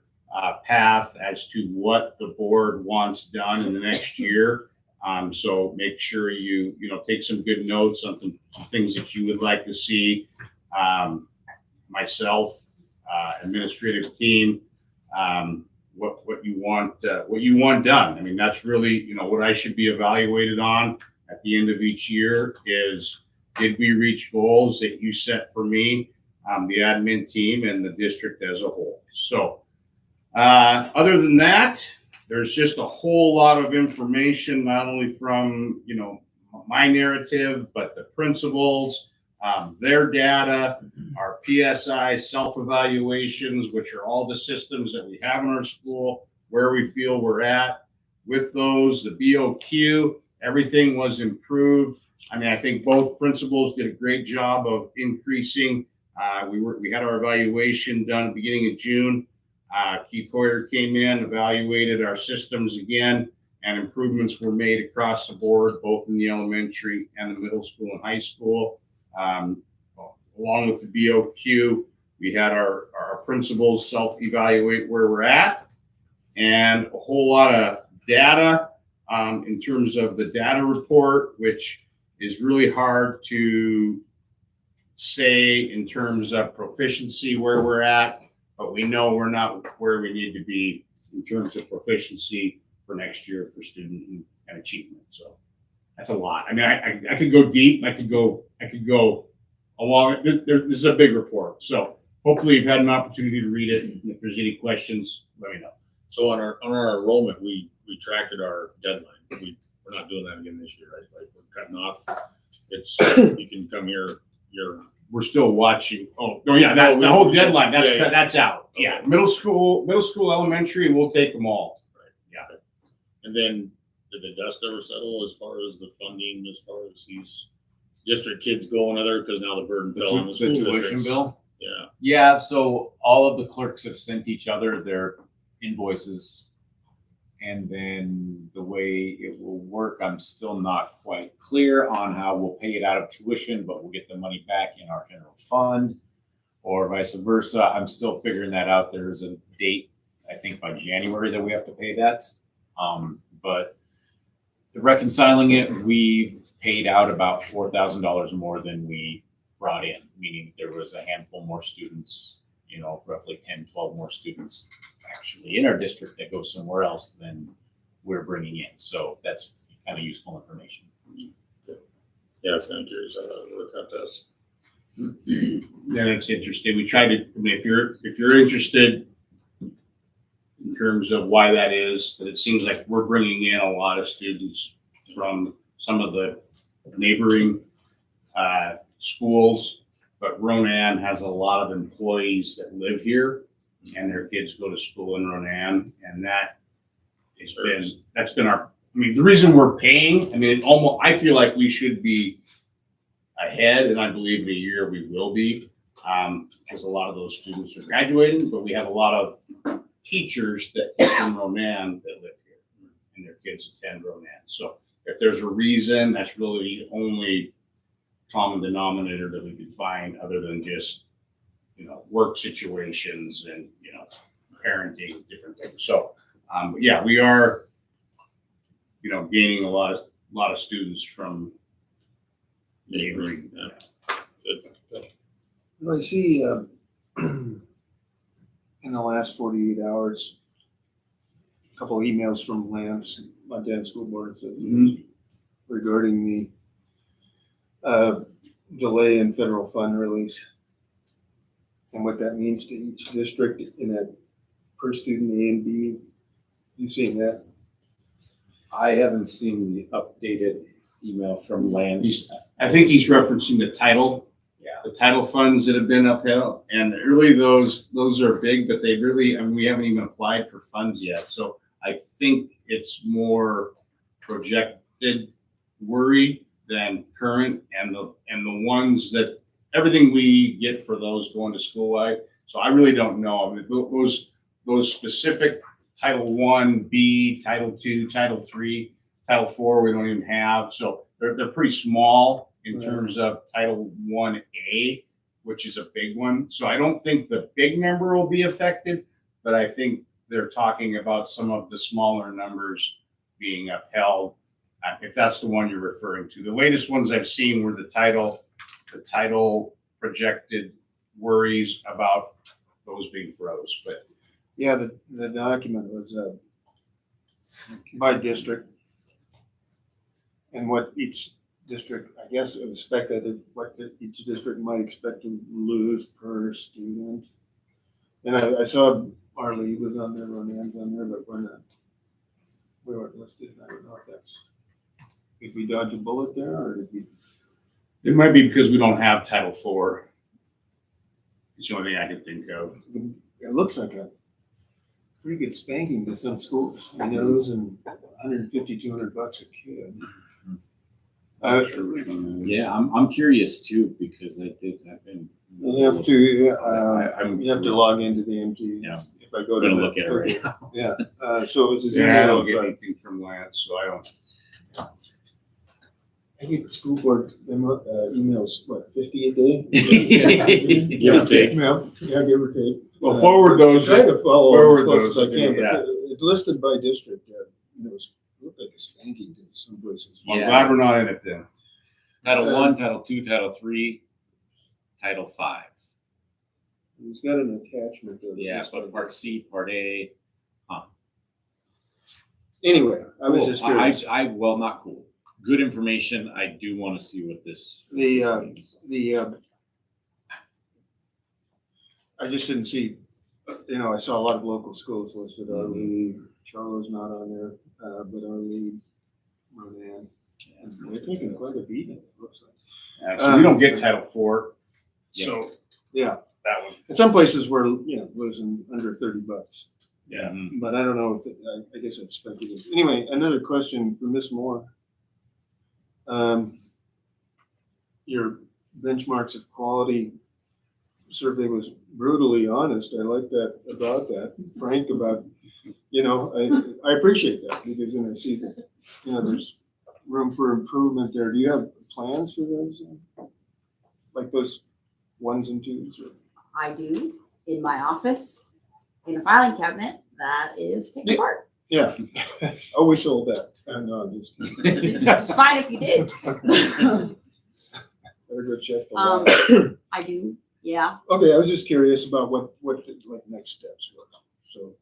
path as to what the board wants done in the next year. So make sure you take some good notes on some things that you would like to see. Myself, administrative team, what you want done. I mean, that's really what I should be evaluated on at the end of each year is, did we reach goals that you set for me, the admin team, and the district as a whole? So other than that, there's just a whole lot of information, not only from my narrative, but the principals, their data, our PSI self-evaluations, which are all the systems that we have in our school, where we feel we're at with those, the BOQ, everything was improved. I mean, I think both principals did a great job of increasing. We had our evaluation done at the beginning of June. Keith Hoyer came in, evaluated our systems again, and improvements were made across the board, both in the elementary and the middle school and high school. Along with the BOQ, we had our principals self-evaluate where we're at, and a whole lot of data in terms of the data report, which is really hard to say in terms of proficiency where we're at, but we know we're not where we need to be in terms of proficiency for next year for student and achievement. So that's a lot. I mean, I could go deep. I could go along. This is a big report. So hopefully you've had an opportunity to read it. And if there's any questions, let me know. So on our enrollment, we retracted our deadline. We're not doing that again this year, right? Like we're cutting off. It's you can come here. We're still watching. Oh yeah, the whole deadline. That's out. Okay. Yeah, middle school, elementary. We'll take them all. Right. Yeah. And then did the dust ever settle as far as the funding, as far as these district kids go another? Because now the burden fell on the school tuition districts. bill. Yeah. Yeah, so all of the clerks have sent each other their invoices. And then the way it will work, I'm still not quite clear on how we'll pay it out of tuition, but we'll get the money back in our general fund or vice versa. I'm still figuring that out. There's a date, I think by January, that we have to pay that. But reconciling it, we paid out about $4,000 more than we brought in, meaning there was a handful more students, roughly 10, 12 more students actually in our district that go somewhere else than we're bringing in. So that's kind of useful information. Yeah, I was kind of curious how that would work out to us. Then it's interesting. We tried to. I mean, if you're interested in terms of why that is, but it seems like we're bringing in a lot of students from some of the neighboring schools, but Ronan has a lot of employees that live here, and their kids go to school in Ronan, and that's been our. I mean, the reason we're paying. I mean, I feel like we should be ahead, and I believe in a year we will be, because a lot of those students are graduating, but we have a lot of teachers that come from Ronan that live here, and their kids attend Ronan. So if there's a reason, that's really the only common denominator that we can find, other than just work situations and parenting, different things. So yeah, we are gaining a lot of students from neighboring. Well, I see in the last 48 hours, a couple of emails from Lance, Montana School Board, regarding the delay in federal fund release and what that means to each district in a per student A and B. You seen that? I haven't seen the updated email from Lance. I think he's referencing the title. Yeah. The title funds that have been upheld, and really those are big, but they really, I mean, we haven't even applied for funds yet. So I think it's more projected worry than current, and the ones that everything we get for those going to school-wide. So I really don't know. I mean, those specific Title 1B, Title 2, Title 3, Title 4, we don't even have. So they're pretty small in terms of Title 1A, which is a big one. So I don't think the big number will be affected, but I think they're talking about some of the smaller numbers being upheld, if that's the one you're referring to. The latest ones I've seen were the title projected worries about those being froze, but Yeah, the document was by district and what each district, I guess it was expected, what each district might expect to lose per student. And I saw Arlie was on there, Ronan's on there, but we weren't listed. I don't know if that's Did we dodge a bullet there, or did we? It might be because we don't have Title IV. It's the only thing I can think of. It looks like a pretty good spanking to some schools. I mean, they're losing $150, $200 a kid. Yeah, I'm curious too, because I've been. You have to, I'm you have to log into the MT. Yeah. If I go I'm to. gonna the- look at it right now. Yeah, so it's a Yeah, I don't get zero. anything from Lance, so I don't. I get school board emails, what, 50 a day? Give or take. Yeah, give or take. Well, forward those. Trying to follow Forward as close those, as I can, yeah. but it's listed by district. It looked like a spanking to some places. I'm Yeah. glad we're not in it then. Title I, Title II, Title III, Title V. He's got an attachment there. Yeah, but Part C, Part A. Anyway, I was Cool. just curious. Well, not cool. Good information. I do want to see what this. I just didn't see, I saw a lot of local schools listed. Our lead, Charlo's not on there, but our lead, Ronan. They're taking quite a beating, it looks like. So we don't get Title IV. So Yeah, that one. in some places we're, losing under $30. Yeah. Mhm. But I don't know if, I guess it's speculative. Anyway, another question for Ms. Moore. Your benchmarks of quality survey was brutally honest. I like that about that, frank about, I appreciate that because then I see that, there's room for improvement there. Do you have plans for those? Like those ones and twos? Or? I do in my office, in a filing cabinet that is taken apart. Yeah. Oh, we sold that. No, I'm just kidding. It's fine if you did. Better go check the log. I do, yeah. Okay, I was just curious about what the next steps were. So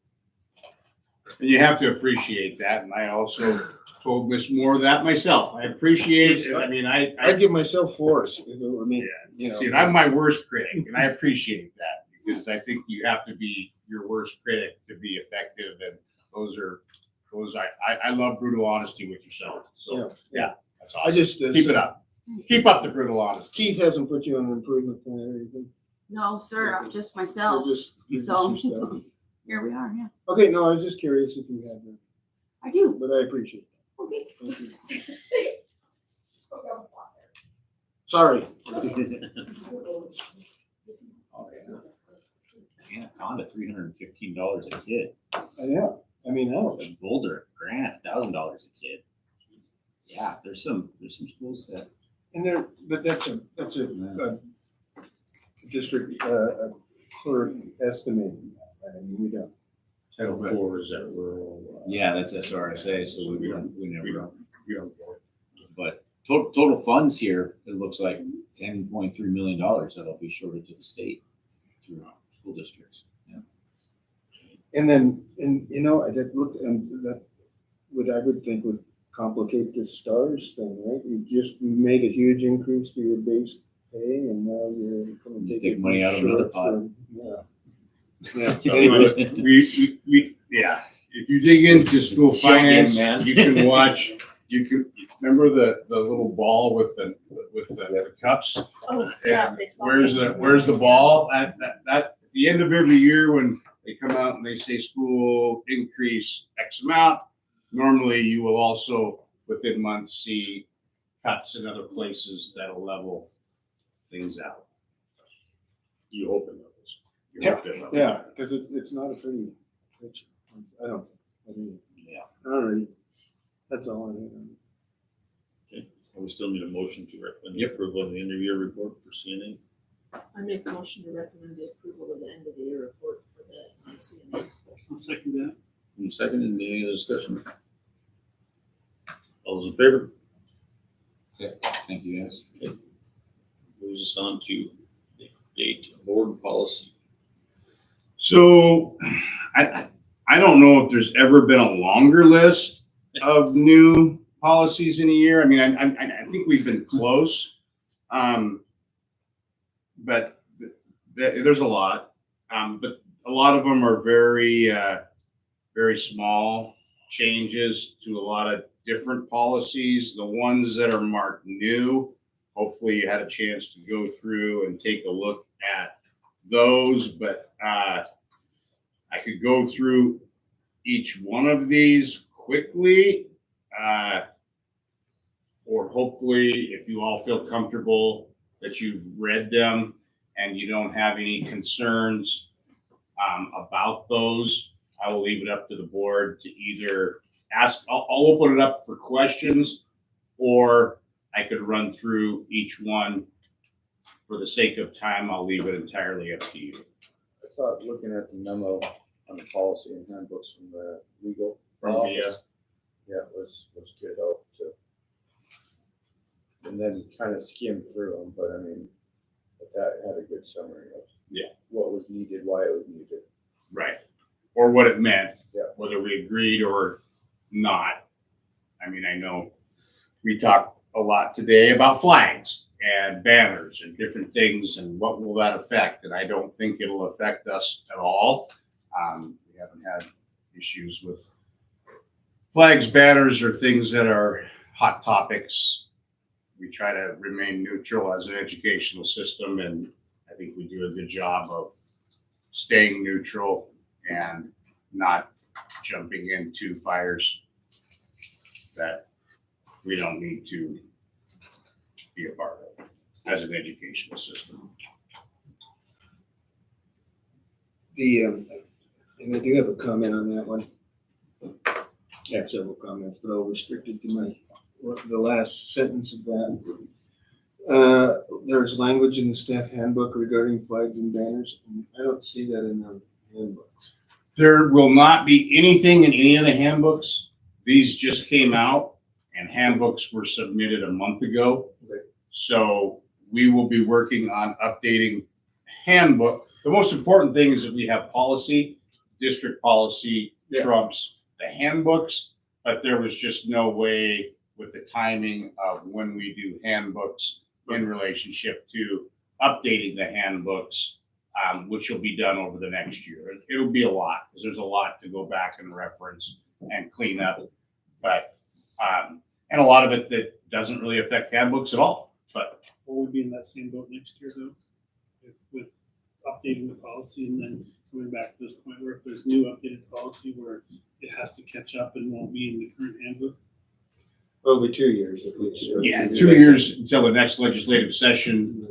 And you have to appreciate that. And I also told Miss Moore that myself. I appreciate it. I mean, I give myself 4s. If it were me, see, and I'm my worst critic, and I appreciate that because I think you have to be your worst critic to be effective. And I love brutal honesty with yourself. So yeah, that's I awesome. just Keep it up. Keep up the brutal honesty. Keith hasn't put you on an improvement plan or anything. No, sir, I'm just myself. You're just So- yourself. Here we are, yeah. Okay, no, I was just curious if you had that, I do. but I appreciate it. Okay. Thank you. Sorry. Anaconda, $315 a kid. Yeah, I mean, ouch. Boulder, Grant, $1,000 a kid. Yeah, there's some schools that. And there, but that's a district clerk estimating that. I mean, we don't. Title IV is that rural. Yeah, that's SRSA, so we never. We don't go. But total funds here, it looks like $10.3 million that'll be shorted to the state through school districts. Yeah. And then, I did look, and that I would think would complicate the stars thing, right? You made a huge increase to your base pay, and now you're going to Take money out of another pot. Yeah. So anyway, we if you dig into school It's young, finance, man. you can watch. You can remember the little ball with the cups. Oh, yeah, And baseball. where's the ball at the end of every year when they come out and they say school increase X amount? Normally, you will also within months see cuts in other places that'll level things out. You hope it levels. You hope it levels. Yeah, because it's not a pretty picture. I don't. Yeah. All right. That's all I have. We still need a motion to recommend the approval of the end of year report for CNA. I make a motion to recommend the approval of the end of the year report for the CNA. I'll second that. And second, any other discussion? All those in favor? Thank you, guys. Okay. Moves us on to the date board policy. So I don't know if there's ever been a longer list of new policies in a year. I mean, I think we've been close. But there's a lot. But a lot of them are very, very small changes to a lot of different policies. The ones that are marked new, hopefully you had a chance to go through and take a look at those, but I could go through each one of these quickly. Or hopefully, if you all feel comfortable that you've read them and you don't have any concerns about those, I will leave it up to the board to either ask, I'll open it up for questions, or I could run through each one. For the sake of time, I'll leave it entirely up to you. I thought looking at the memo on the policy and handbooks from the legal From the, office, yeah, was good help too. And then kind of skim through them, but I mean, that had a good summary of what was needed, why it was needed. Right. Or what it meant, Yeah. whether we agreed or not. I mean, I know we talked a lot today about flags and banners and different things and what will that affect? And I don't think it'll affect us at all. We haven't had issues with flags, banners, or things that are hot topics. We try to remain neutral as an educational system, and I think we do a good job of staying neutral and not jumping into fires that we don't need to be a part of as an educational system. And I do have a comment on that one. I have several comments, but I'll restrict it to the last sentence of that. There's language in the staff handbook regarding flags and banners, and I don't see that in the handbooks. There will not be anything in any of the handbooks. These just came out, and handbooks were submitted a month ago. Okay. So we will be working on updating handbook. The most important thing is that we have policy. District policy trumps the handbooks, but there was just no way with the timing of when we do handbooks in relationship to updating the handbooks, which will be done over the next year. It'll be a lot because there's a lot to go back and reference and clean up, but and a lot of it that doesn't really affect handbooks at all. But Will we be in that same boat next year though? With updating the policy and then coming back to this point where if there's new updated policy where it has to catch up and won't be in the current handbook? Over 2 years at least. yeah, 2 years until the next legislative session.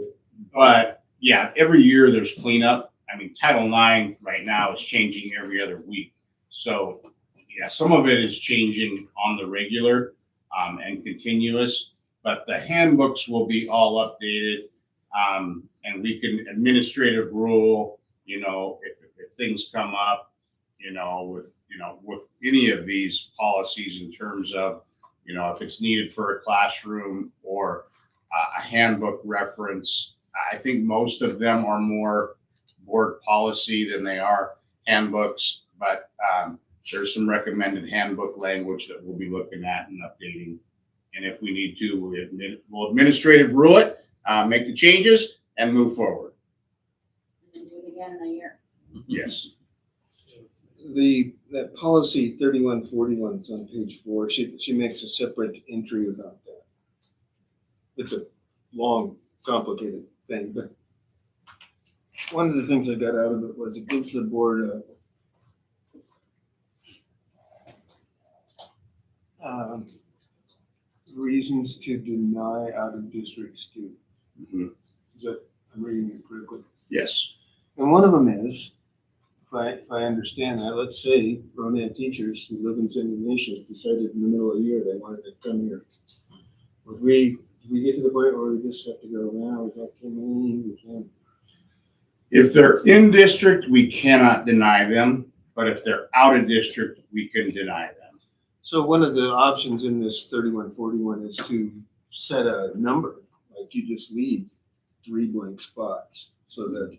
But yeah, every year there's cleanup. I mean, Title IX right now is changing every other week. So yeah, some of it is changing on the regular and continuous, but the handbooks will be all updated. And we can administrative rule, if things come up, with any of these policies in terms of, if it's needed for a classroom or a handbook reference. I think most of them are more board policy than they are handbooks, but there's some recommended handbook language that we'll be looking at and updating. And if we need to, we'll administrative rule it, make the changes and move forward. And then do it again in a year. Yes. That policy 3141 is on page 4. She makes a separate entry about that. It's a long, complicated thing, but one of the things I got out of it was it gives the board reasons to deny out-of-district students. Mhm. Is that, I'm reading it correctly? Yes. And one of them is, if I understand that, let's say Ronan teachers who live in St. Ignatius decided in the middle of the year they wanted to come here. Do we get to the point where we just have to go, now we got too many, we can't? If they're in district, we cannot deny them, but if they're out of district, we can deny them. So one of the options in this 3141 is to set a number, like you just leave 3 blank spots so that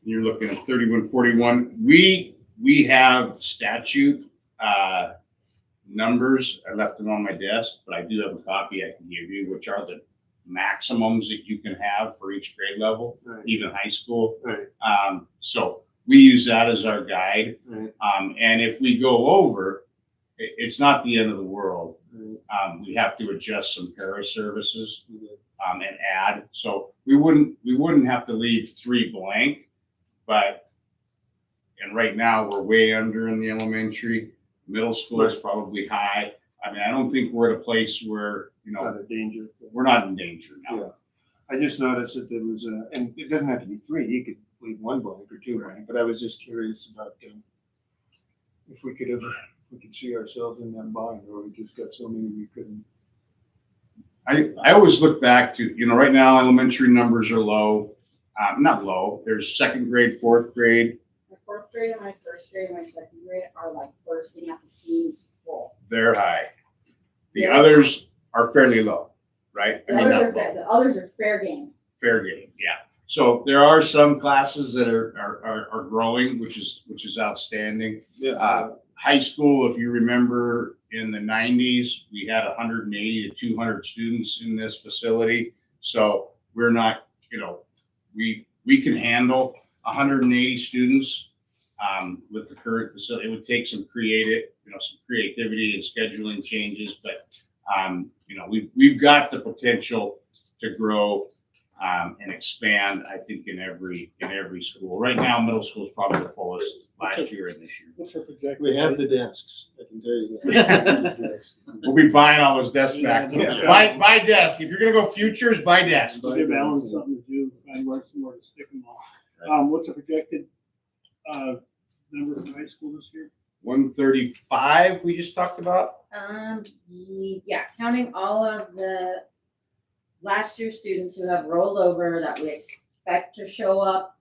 You're looking at 3141. We have statute numbers. I left them on my desk, but I do have a copy I can give you, which are the maximums that you can have for each grade level, Right. even high school. Right. So we use that as our guide. Right. And if we go over, it's not the end of the world. Right. We have to adjust some para services, and add. So we wouldn't have to leave 3 blank, and right now we're way under in the elementary. Middle school is probably high. I mean, I don't think we're at a place where, Not a danger. we're not in danger now. Yeah. I just noticed that there was and it doesn't have to be 3. You could leave 1 blank or 2 blank, but I was just curious about if we could see ourselves in that bind, or we just got so many we couldn't. I always look back to, right now elementary numbers are low. Not low. There's 2nd grade, 4th grade. My 4th grade and my 1st grade and my 2nd grade are like bursting at the seams full. They're high. The others are fairly low, right? The not others are low. fair, the others are fair game. Fair game, yeah. So there are some classes that are growing, which is outstanding. Yeah. High school, if you remember, in the 90s, we had 180 to 200 students in this facility. So we're not, we can handle 180 students with the current facility. It would take some creativity and scheduling changes, but we've got the potential to grow and expand, I think, in every school. Right now, middle school is probably the fullest last year and this year. What's our projected? We have the desks, I can tell you that. We'll be buying all those desks back. Yeah. Buy desks. If you're gonna go futures, buy desks. Give Alan something to do, find where somewhere to stick them all. What's the projected number for high school this year? 135 we just talked about. Yeah, counting all of the last year students who have rolled over that we expect to show up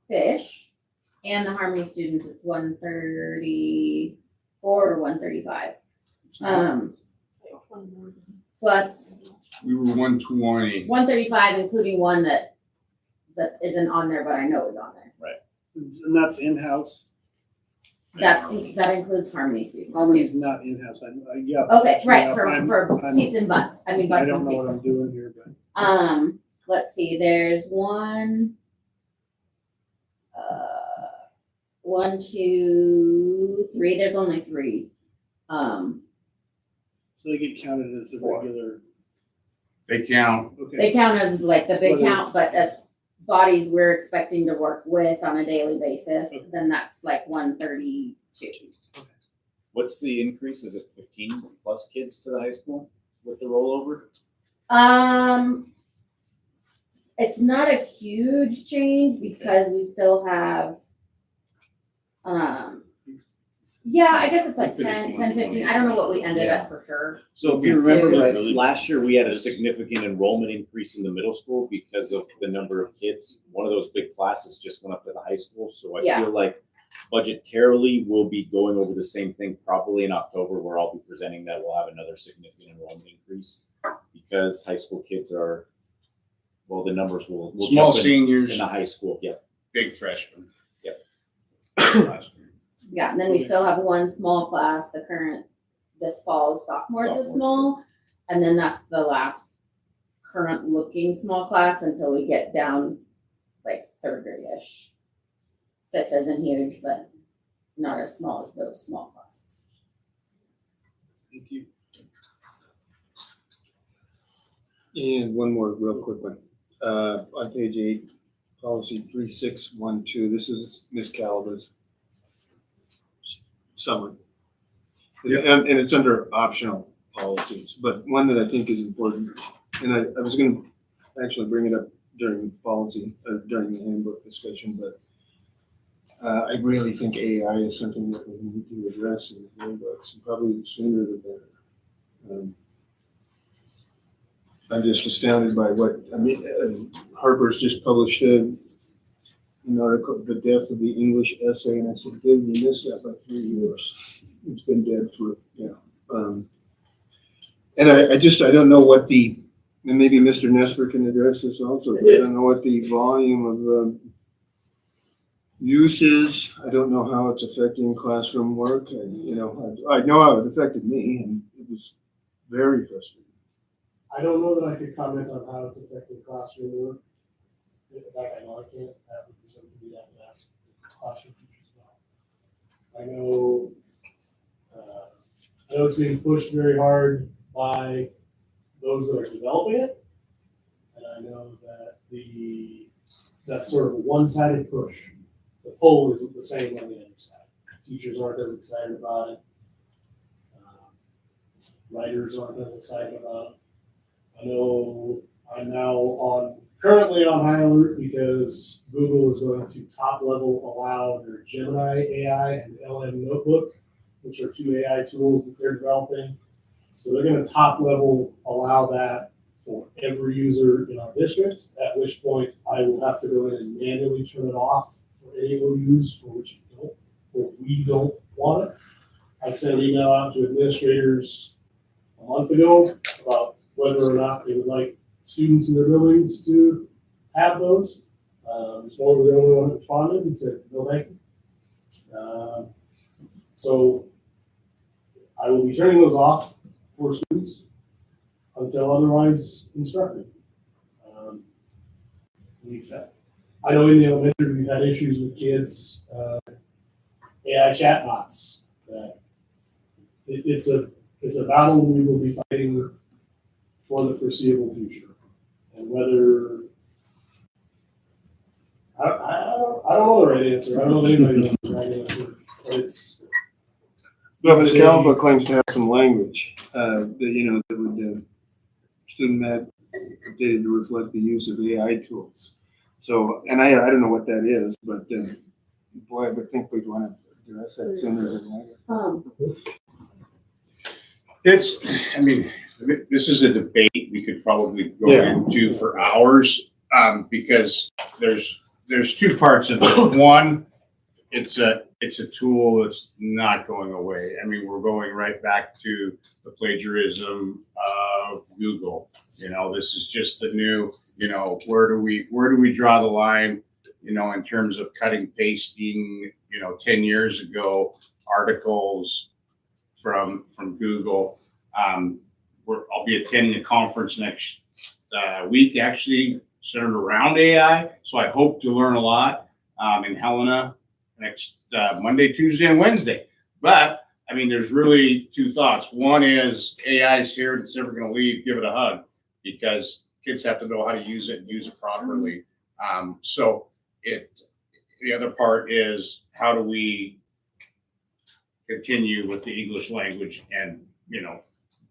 fish, and the Harmony students, it's 134 or 135. Plus We were 120. 135, including one that isn't on there, but I know is on there. And that's in-house. That includes Harmony students. Harmony's not in-house. Yeah. Okay, right, I'm- for I'm- seats and butts. I mean, I butts don't and know what I'm seats. doing here, but. Let's see, there's 1, 2, 3, there's only 3. So they get counted as a regular, They count. okay. They count as like the big Whether count, but as bodies we're expecting to work with on a daily basis, Okay. then that's like 132. What's the increase? Is it 15 plus kids to the high school with the rollover? It's not a huge change because we still have, yeah, I guess it's like 10, 15. I don't know what we ended up for sure. So if you remember, Really? like, last year we had a significant enrollment increase in the middle school because of the number of kids. One of those big classes just went up to the high school, so I Yeah. feel like budgetarily we'll be going over the same thing probably in October, where I'll be presenting that we'll have another significant enrollment increase because high school kids are, well, the numbers will Small jump in seniors, the high school. Yeah. big freshmen. Yep. Yeah, and then we still have one small class, this fall's sophomores is Sophomores. small. And then that's the last current looking small class until we get down like 3rd grade-ish. 5th isn't huge, but not as small as those small classes. Thank you. And one more real quick one. On page 8, policy 3612, this is Ms. Calva's summary. And it's under optional policies, but one that I think is important, and I was gonna actually bring it up during policy, during the handbook discussion, but I really think AI is something that we need to address in the handbooks, and probably sooner the better. I'm just astounded by Harper's just published an article, The Death of the English Essay, and I said, dude, you missed that by 3 years. It's been dead for, and I don't know what and maybe Mr. Nesper can address this also, but I don't know what the volume of use is. I don't know how it's affecting classroom work. I know how it affected me, and it was very frustrating. I don't know that I could comment on how it's affecting classroom work. In fact, I know I can't. That would be something we'd have to ask classroom teachers about. I know it's being pushed very hard by those that are developing it. And I know that that's sort of a one-sided push. The pull isn't the same on the other side. Teachers aren't as excited about it. Writers aren't as excited about it. I know I'm now currently on high alert because Google is going to top level allow their Gemini AI and LM Notebook, which are two AI tools that they're developing. So they're going to top level allow that for every user in our district, at which point I will have to go in and manually turn it off for any we'll use for which we don't want it. I sent an email out to administrators a month ago about whether or not they would like students in their buildings to have those. So we're the only one that responded and said, no, thank you. So I will be turning those off for students until otherwise instructed. I know in the elementary we've had issues with kids, AI chatbots. That it's a battle we will be fighting for the foreseeable future, and whether I don't know the right answer. I don't know if anybody knows the right answer, but it's. Well, Ms. Calva claims to have some language that would student med updated to reflect the use of AI tools. So, and I don't know what that is, but boy, I would think we'd want to address that sooner than later. This is a debate we could probably go into for hours, because there's two parts of it. One, it's a tool that's not going away. I mean, we're going right back to the plagiarism of Google. This is just the new, where do we draw the line, in terms of cutting, pasting, 10 years ago, articles from Google. I'll be attending a conference next week, actually, centered around AI. So I hope to learn a lot in Helena next Monday, Tuesday, and Wednesday. But there's really two thoughts. One is AI is here; it's never going to leave. Give it a hug, because kids have to know how to use it and use it properly. The other part is, how do we continue with the English language and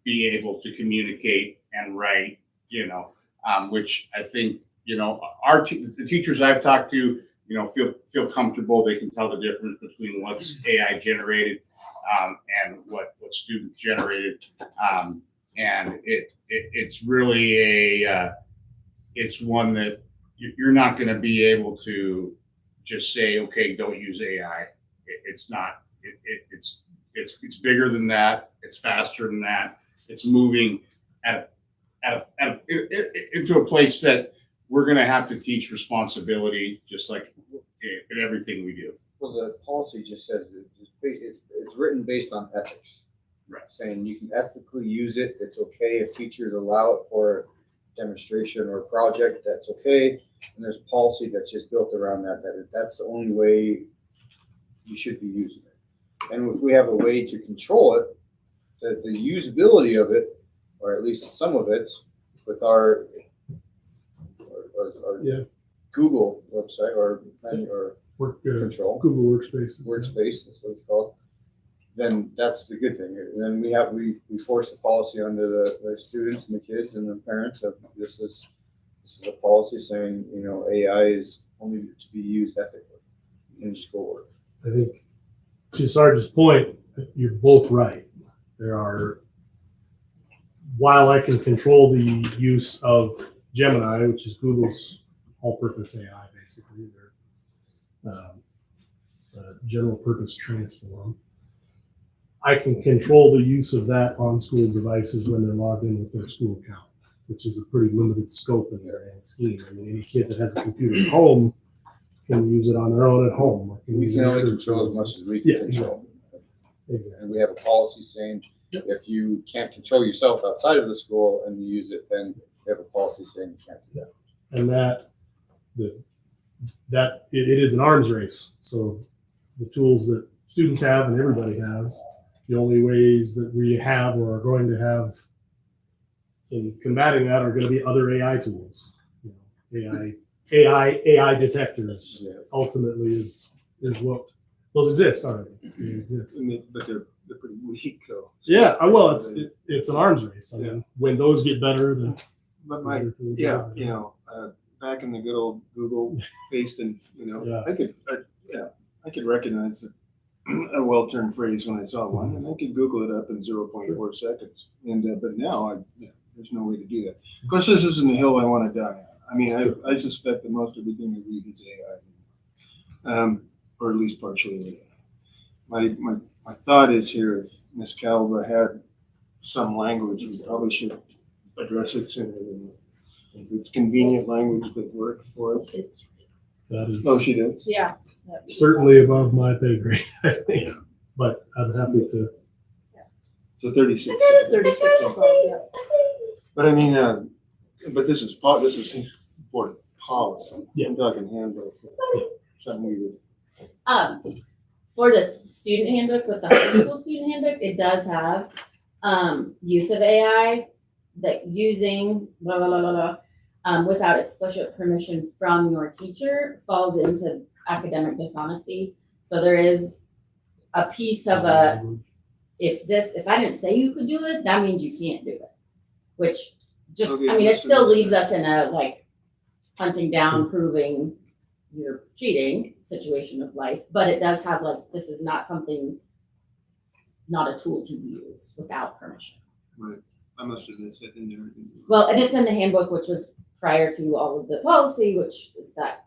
be able to communicate and write, which I think, the teachers I've talked to, feel comfortable. They can tell the difference between what's AI generated and what student generated. And it's really it's one that you're not going to be able to just say, okay, don't use AI. It's not. It's bigger than that. It's faster than that. It's moving into a place that we're going to have to teach responsibility, just like in everything we do. Well, the policy just says it's written based on ethics. Right. Saying you can ethically use it. It's okay if teachers allow it for demonstration or project. That's okay. And there's policy that's just built around that's the only way you should be using it. And if we have a way to control it, the usability of it, or at least some of it, with our Google website or control Google Workspace. That's what it's called. Then that's the good thing. And then we force the policy onto the students and the kids and the parents of this is a policy saying AI is only to be used ethically in schoolwork. I think to Sarge's point, you're both right. While I can control the use of Gemini, which is Google's all-purpose AI, basically, their general purpose transform, I can control the use of that on school devices when they're logged in with their school account, which is a pretty limited scope in their scheme. Any kid that has a computer at home can use it on their own at home. We can only control as much as we can control. Exactly. And we have a policy saying if you can't control yourself outside of the school and you use it, then we have a policy saying you can't do that. And that it is an arms race. So the tools that students have and everybody has, the only ways that we have or are going to have in combating that are going to be other AI tools. You know, AI detectors ultimately is what those exist already. They exist. But they're pretty weak though. Yeah, well, it's an arms race. I mean, when those get better, then But my, yeah, you know, back in the good old Google paste and, you know, Yeah. I could recognize a well-turned phrase when I saw one, and I could Google it up in 0.4 seconds. And, but now there's no way to do that. Of course, this isn't a hill I want to die on. I mean, I suspect that most of everything we read is AI, or at least partially AI. My thought is here, if Ms. Calva had some language, we probably should address it sooner than if it's convenient language that works for us. that is Oh, she does. Yeah. certainly above my pay grade, I think. But I'm happy to. So 36. 36 above, yeah. But I mean, but this is important policy. Yeah. I'm talking handbook. Something we would. For the student handbook, with the high school student handbook, it does have, use of AI that using blah, blah, blah, blah, blah, without explicit permission from your teacher falls into academic dishonesty. So there is a piece of if I didn't say you could do it, that means you can't do it. Which just, Okay, I mean, it listen, still listen. leaves us in a like hunting down, proving you're cheating situation of life, but it does have like, this is not something, not a tool to use without permission. Right. I must have missed it in there. Well, and it's in the handbook, which was prior to all of the policy, which is that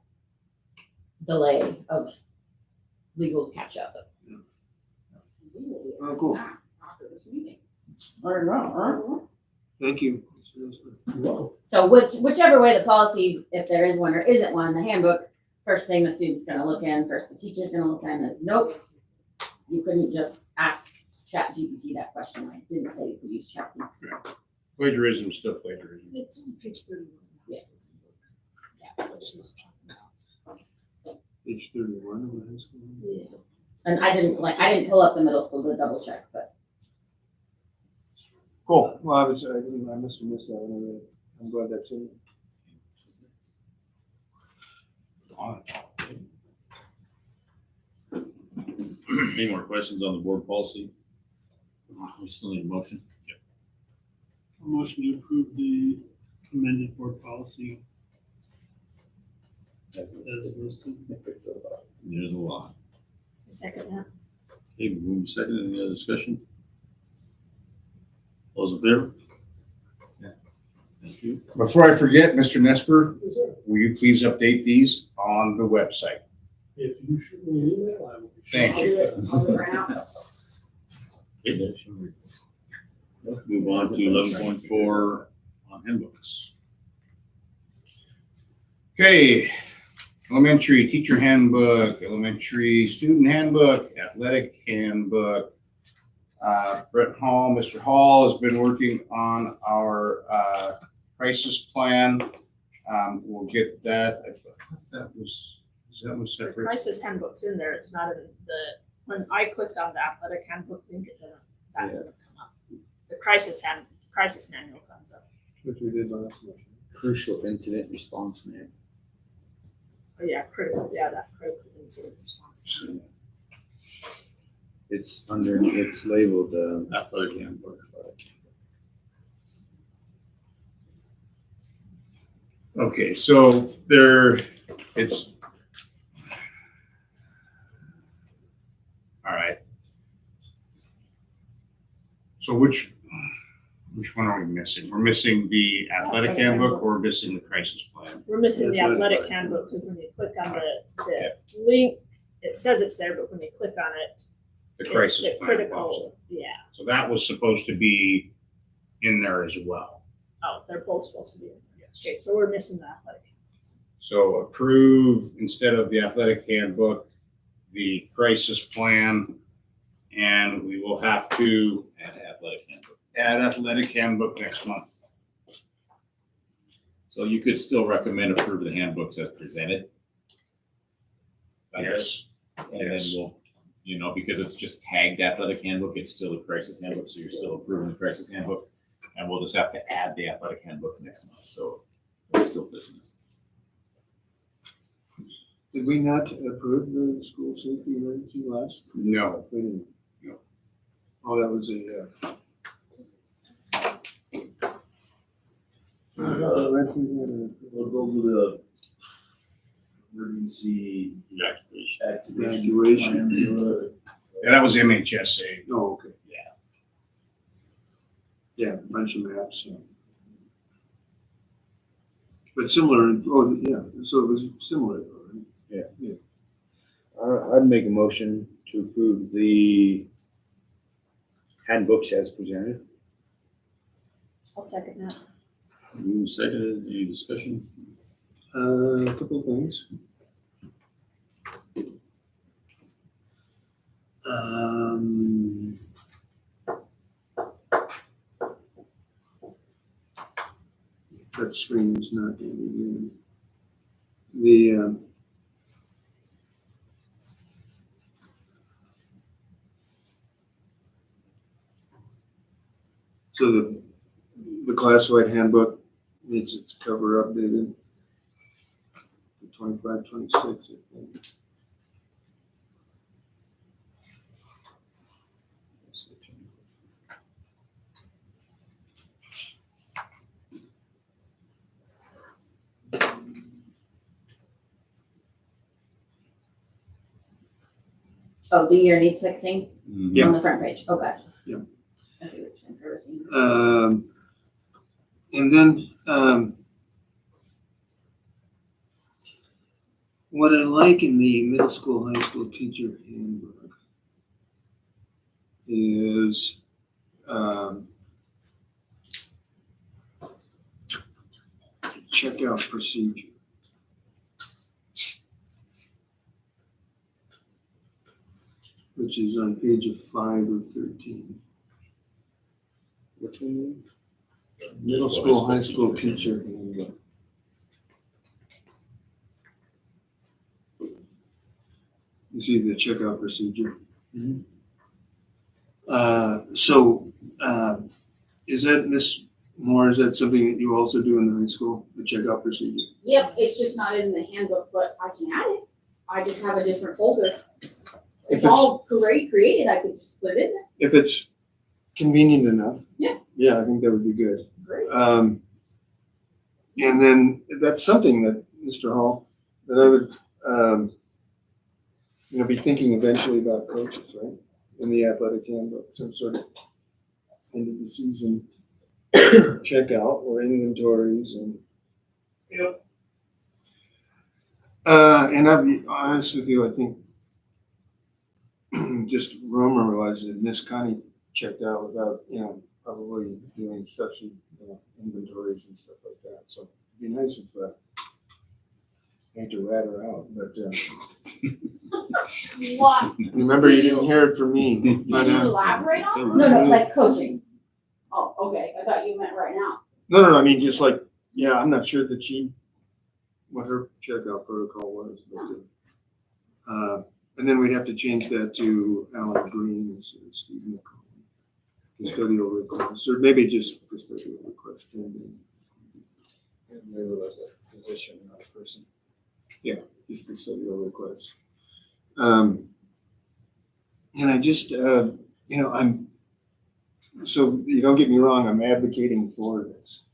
delay of legal catch up. Yeah. Oh, cool. Thank you. So whichever way the policy, if there is one or isn't one, the handbook, first thing the student's gonna look in, first the teacher's gonna look in is, nope, you couldn't just ask ChatGPT that question. I didn't say you could use ChatGPT. Plagiarism is still plagiarism. It's on page 31. Yeah. Page 31 of the high school. Yeah. And I didn't pull up the middle school to double check, but Cool. Well, I must have missed that one. I'm glad that's in. Any more questions on the board policy? We still need a motion. A motion to approve the amended board policy as listed. There's a lot. Second that. Okay, move second. Any other discussion? Those in favor? Yeah. Thank you. Before I forget, Mr. Nesper, will you please update these on the website? If you shoot me an email, I will. Thank you. Move on to 11.4 on handbooks. Okay, elementary teacher handbook, elementary student handbook, athletic handbook. Brett Hall, Mr. Hall has been working on our crisis plan. We'll get that. I thought that was The separate? crisis handbook's in there. It's not in when I clicked on the athletic handbook link, that doesn't come up. The crisis manual comes up. Which we did last month. Crucial incident response man. Oh, yeah, that critical incident response. manual. It's labeled, Athletic handbook. Okay, so it's. All right. So which one are we missing? We're missing the athletic handbook or we're missing the crisis plan? We're missing the Athletic. athletic handbook because when you click on the link, it says it's there, but when you click on it, The it's crisis the plan. pops critical, up. yeah. So that was supposed to be in there as well. Oh, they're both supposed to be in there. Yes. Okay, so we're missing the athletic. So approve instead of the athletic handbook, the crisis plan, and we will have to Add athletic handbook. add athletic handbook next month. So you could still recommend approve the handbooks as presented. Yes. And then we'll, you know, because it's just tagged athletic handbook, it's still a crisis handbook, so you're still approving the crisis handbook. And we'll just have to add the athletic handbook next month, so it's still business. Did we not approve the school safety emergency last? No. We didn't. No. Oh, that was a, I thought we went through We'll go through the emergency Evacuation. Evacuation. Evacuation. Yeah, that was MHSA. oh, okay. Yeah. Yeah, a bunch of maps, yeah. But similar, oh, yeah, so it was similar though, right? I'd make a motion to approve the handbooks as presented. I'll second that. Move seconded, any discussion? A couple of things. That screen is not going to be good. So the classified handbook needs its cover updated. 25, 26, I think. Oh, the year needs fixing Yeah. on the front page. Oh, gotcha. Yeah. I see what you're saying. Everything. And then, what I like in the middle school, high school teacher handbook is, checkout procedure. Which is on page 5 of 13. Which one? Middle school, high school teacher handbook. You see the checkout procedure? Mhm. Is that, Miss Moore, is that something that you also do in the high school, the checkout procedure? Yep, it's just not in the handbook, but I can add it. I just have a different folder. If It's all created, I could just put it in there. If it's convenient enough. Yeah. Yeah, I think that would be good. Great. And then that's something that, Mr. Hall, that I would, be thinking eventually about coaches, right? In the athletic handbook, some sort of end of the season checkout or inventories and. Yep. And I'll be honest with you, I think just rumor was that Miss Connie checked out without, probably doing stuff, inventories and stuff like that. So it'd be nice if, I hate to rat her out, but, What? remember you didn't hear it from me. Can But, you elaborate on that? No, No, like coaching. Oh, okay. I thought you meant right now. no, I mean, just like, yeah, I'm not sure that what her checkout protocol was, but, and then we'd have to change that to Alan Green instead of Stephen McCollum. Custodial request, or maybe just custodial request. Maybe it was a position, not a person. Just custodial requests. And I just, so you don't get me wrong, I'm advocating for this.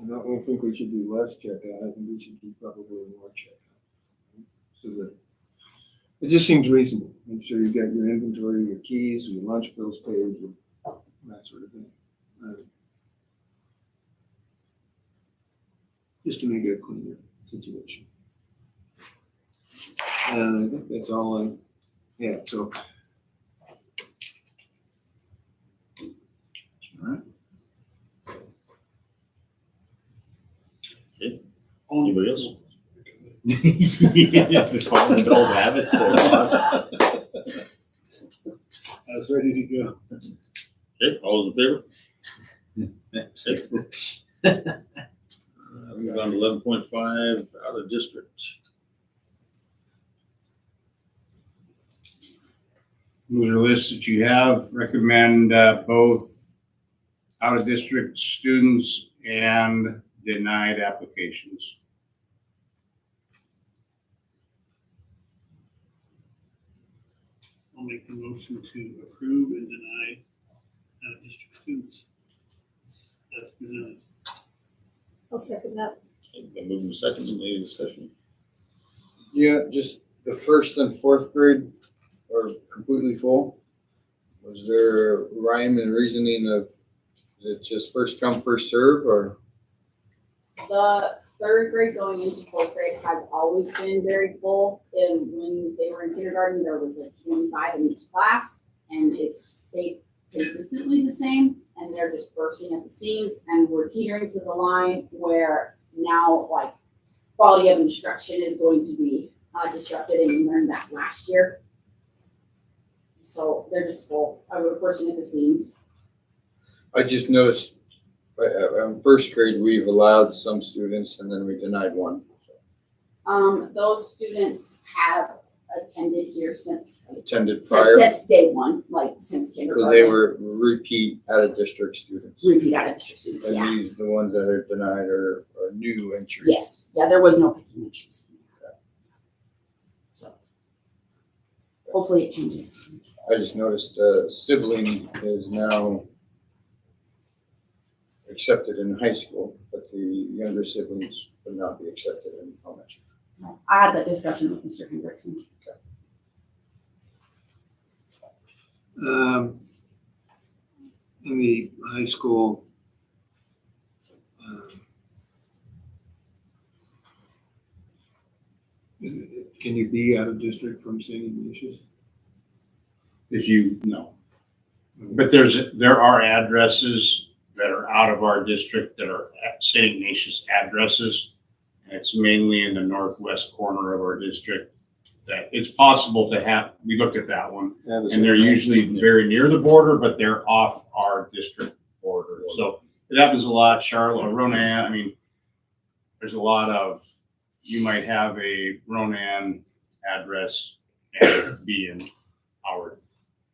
I don't think we should do less checkout. I think we should do probably more checkout. So that it just seems reasonable. Make sure you got your inventory, your keys, your lunch bills paid, that sort of thing. Just to make it a cleaner situation. And I think that's all so. Anybody else? Falling into old habits there. I was ready to go. Okay, all those in favor? Move on to 11.5, out of district. Those are lists that you have. Recommend both out-of-district students and denied applications. I'll make the motion to approve and deny out-of-district students as presented. I'll second that. Been moving second, any discussion? Yeah, just the first and fourth grade are completely full. Was there rhyme and reasoning of, is it just first come, first serve, or? The third grade going into fourth grade has always been very full. And when they were in kindergarten, there was like 25 in each class, and it's stayed consistently the same. And they're just bursting at the seams, and we're teetering to the line where now like quality of instruction is going to be disrupted, and we learned that last year. So they're just full. We're bursting at the seams. I just noticed, in first grade, we've allowed some students and then we denied one. Those students have attended here since Attended prior, since day one, like since so kindergarten. they were repeat out-of-district students. Repeat out of district students, And yeah. these, the ones that are denied are new entry. Yes, yeah, there was no picking and choosing. So hopefully it changes. I just noticed sibling is now accepted in high school, but the younger siblings would not be accepted in elementary. I had that discussion with Mr. Hendrickson. In the high school, can you be out of district from St. Ignatius? If you know. But there are addresses that are out of our district that are St. Ignatius addresses. And it's mainly in the northwest corner of our district that it's possible to have, we looked at that one. And they're usually very near the border, but they're off our district border. So it happens a lot. Charlotte, Ronan, I mean, there's a lot of, you might have a Ronan address and be in our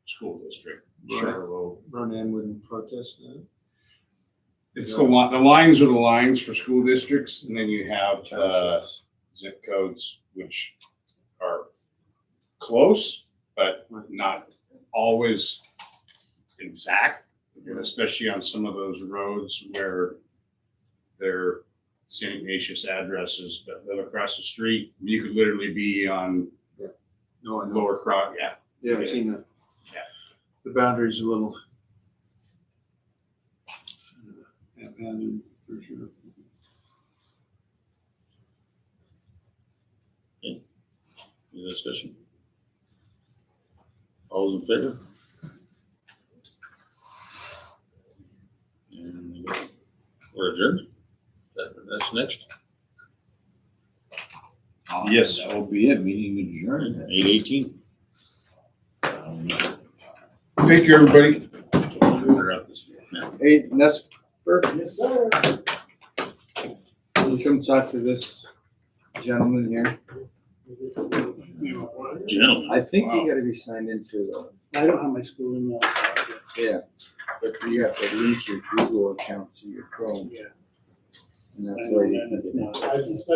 school district. Charlotte. Ronan wouldn't protest that. It's the lines are the lines for school districts, and then you have Townships. zip codes, which are close, but not always exact, and especially on some of those roads where they're St. Ignatius addresses, but live across the street, you could literally be on No, I know. Lower Croc, yeah. Yeah, I've seen that. Yeah. The boundary's a little haphazard for sure. Any discussion? All those in favor? And we're adjourned. That's next. Yes. That will be it, meeting adjourned. 8:18. Thank you, everybody. Figure out this. Yeah. Hey, Nesper, Yes, sir. can you come talk to this gentleman here? Gentlemen. I think you gotta be signed into the, I don't have my school email. yeah, but you have to link your Google account to your Chrome. Yeah. And that's why you can That's get not. I suspect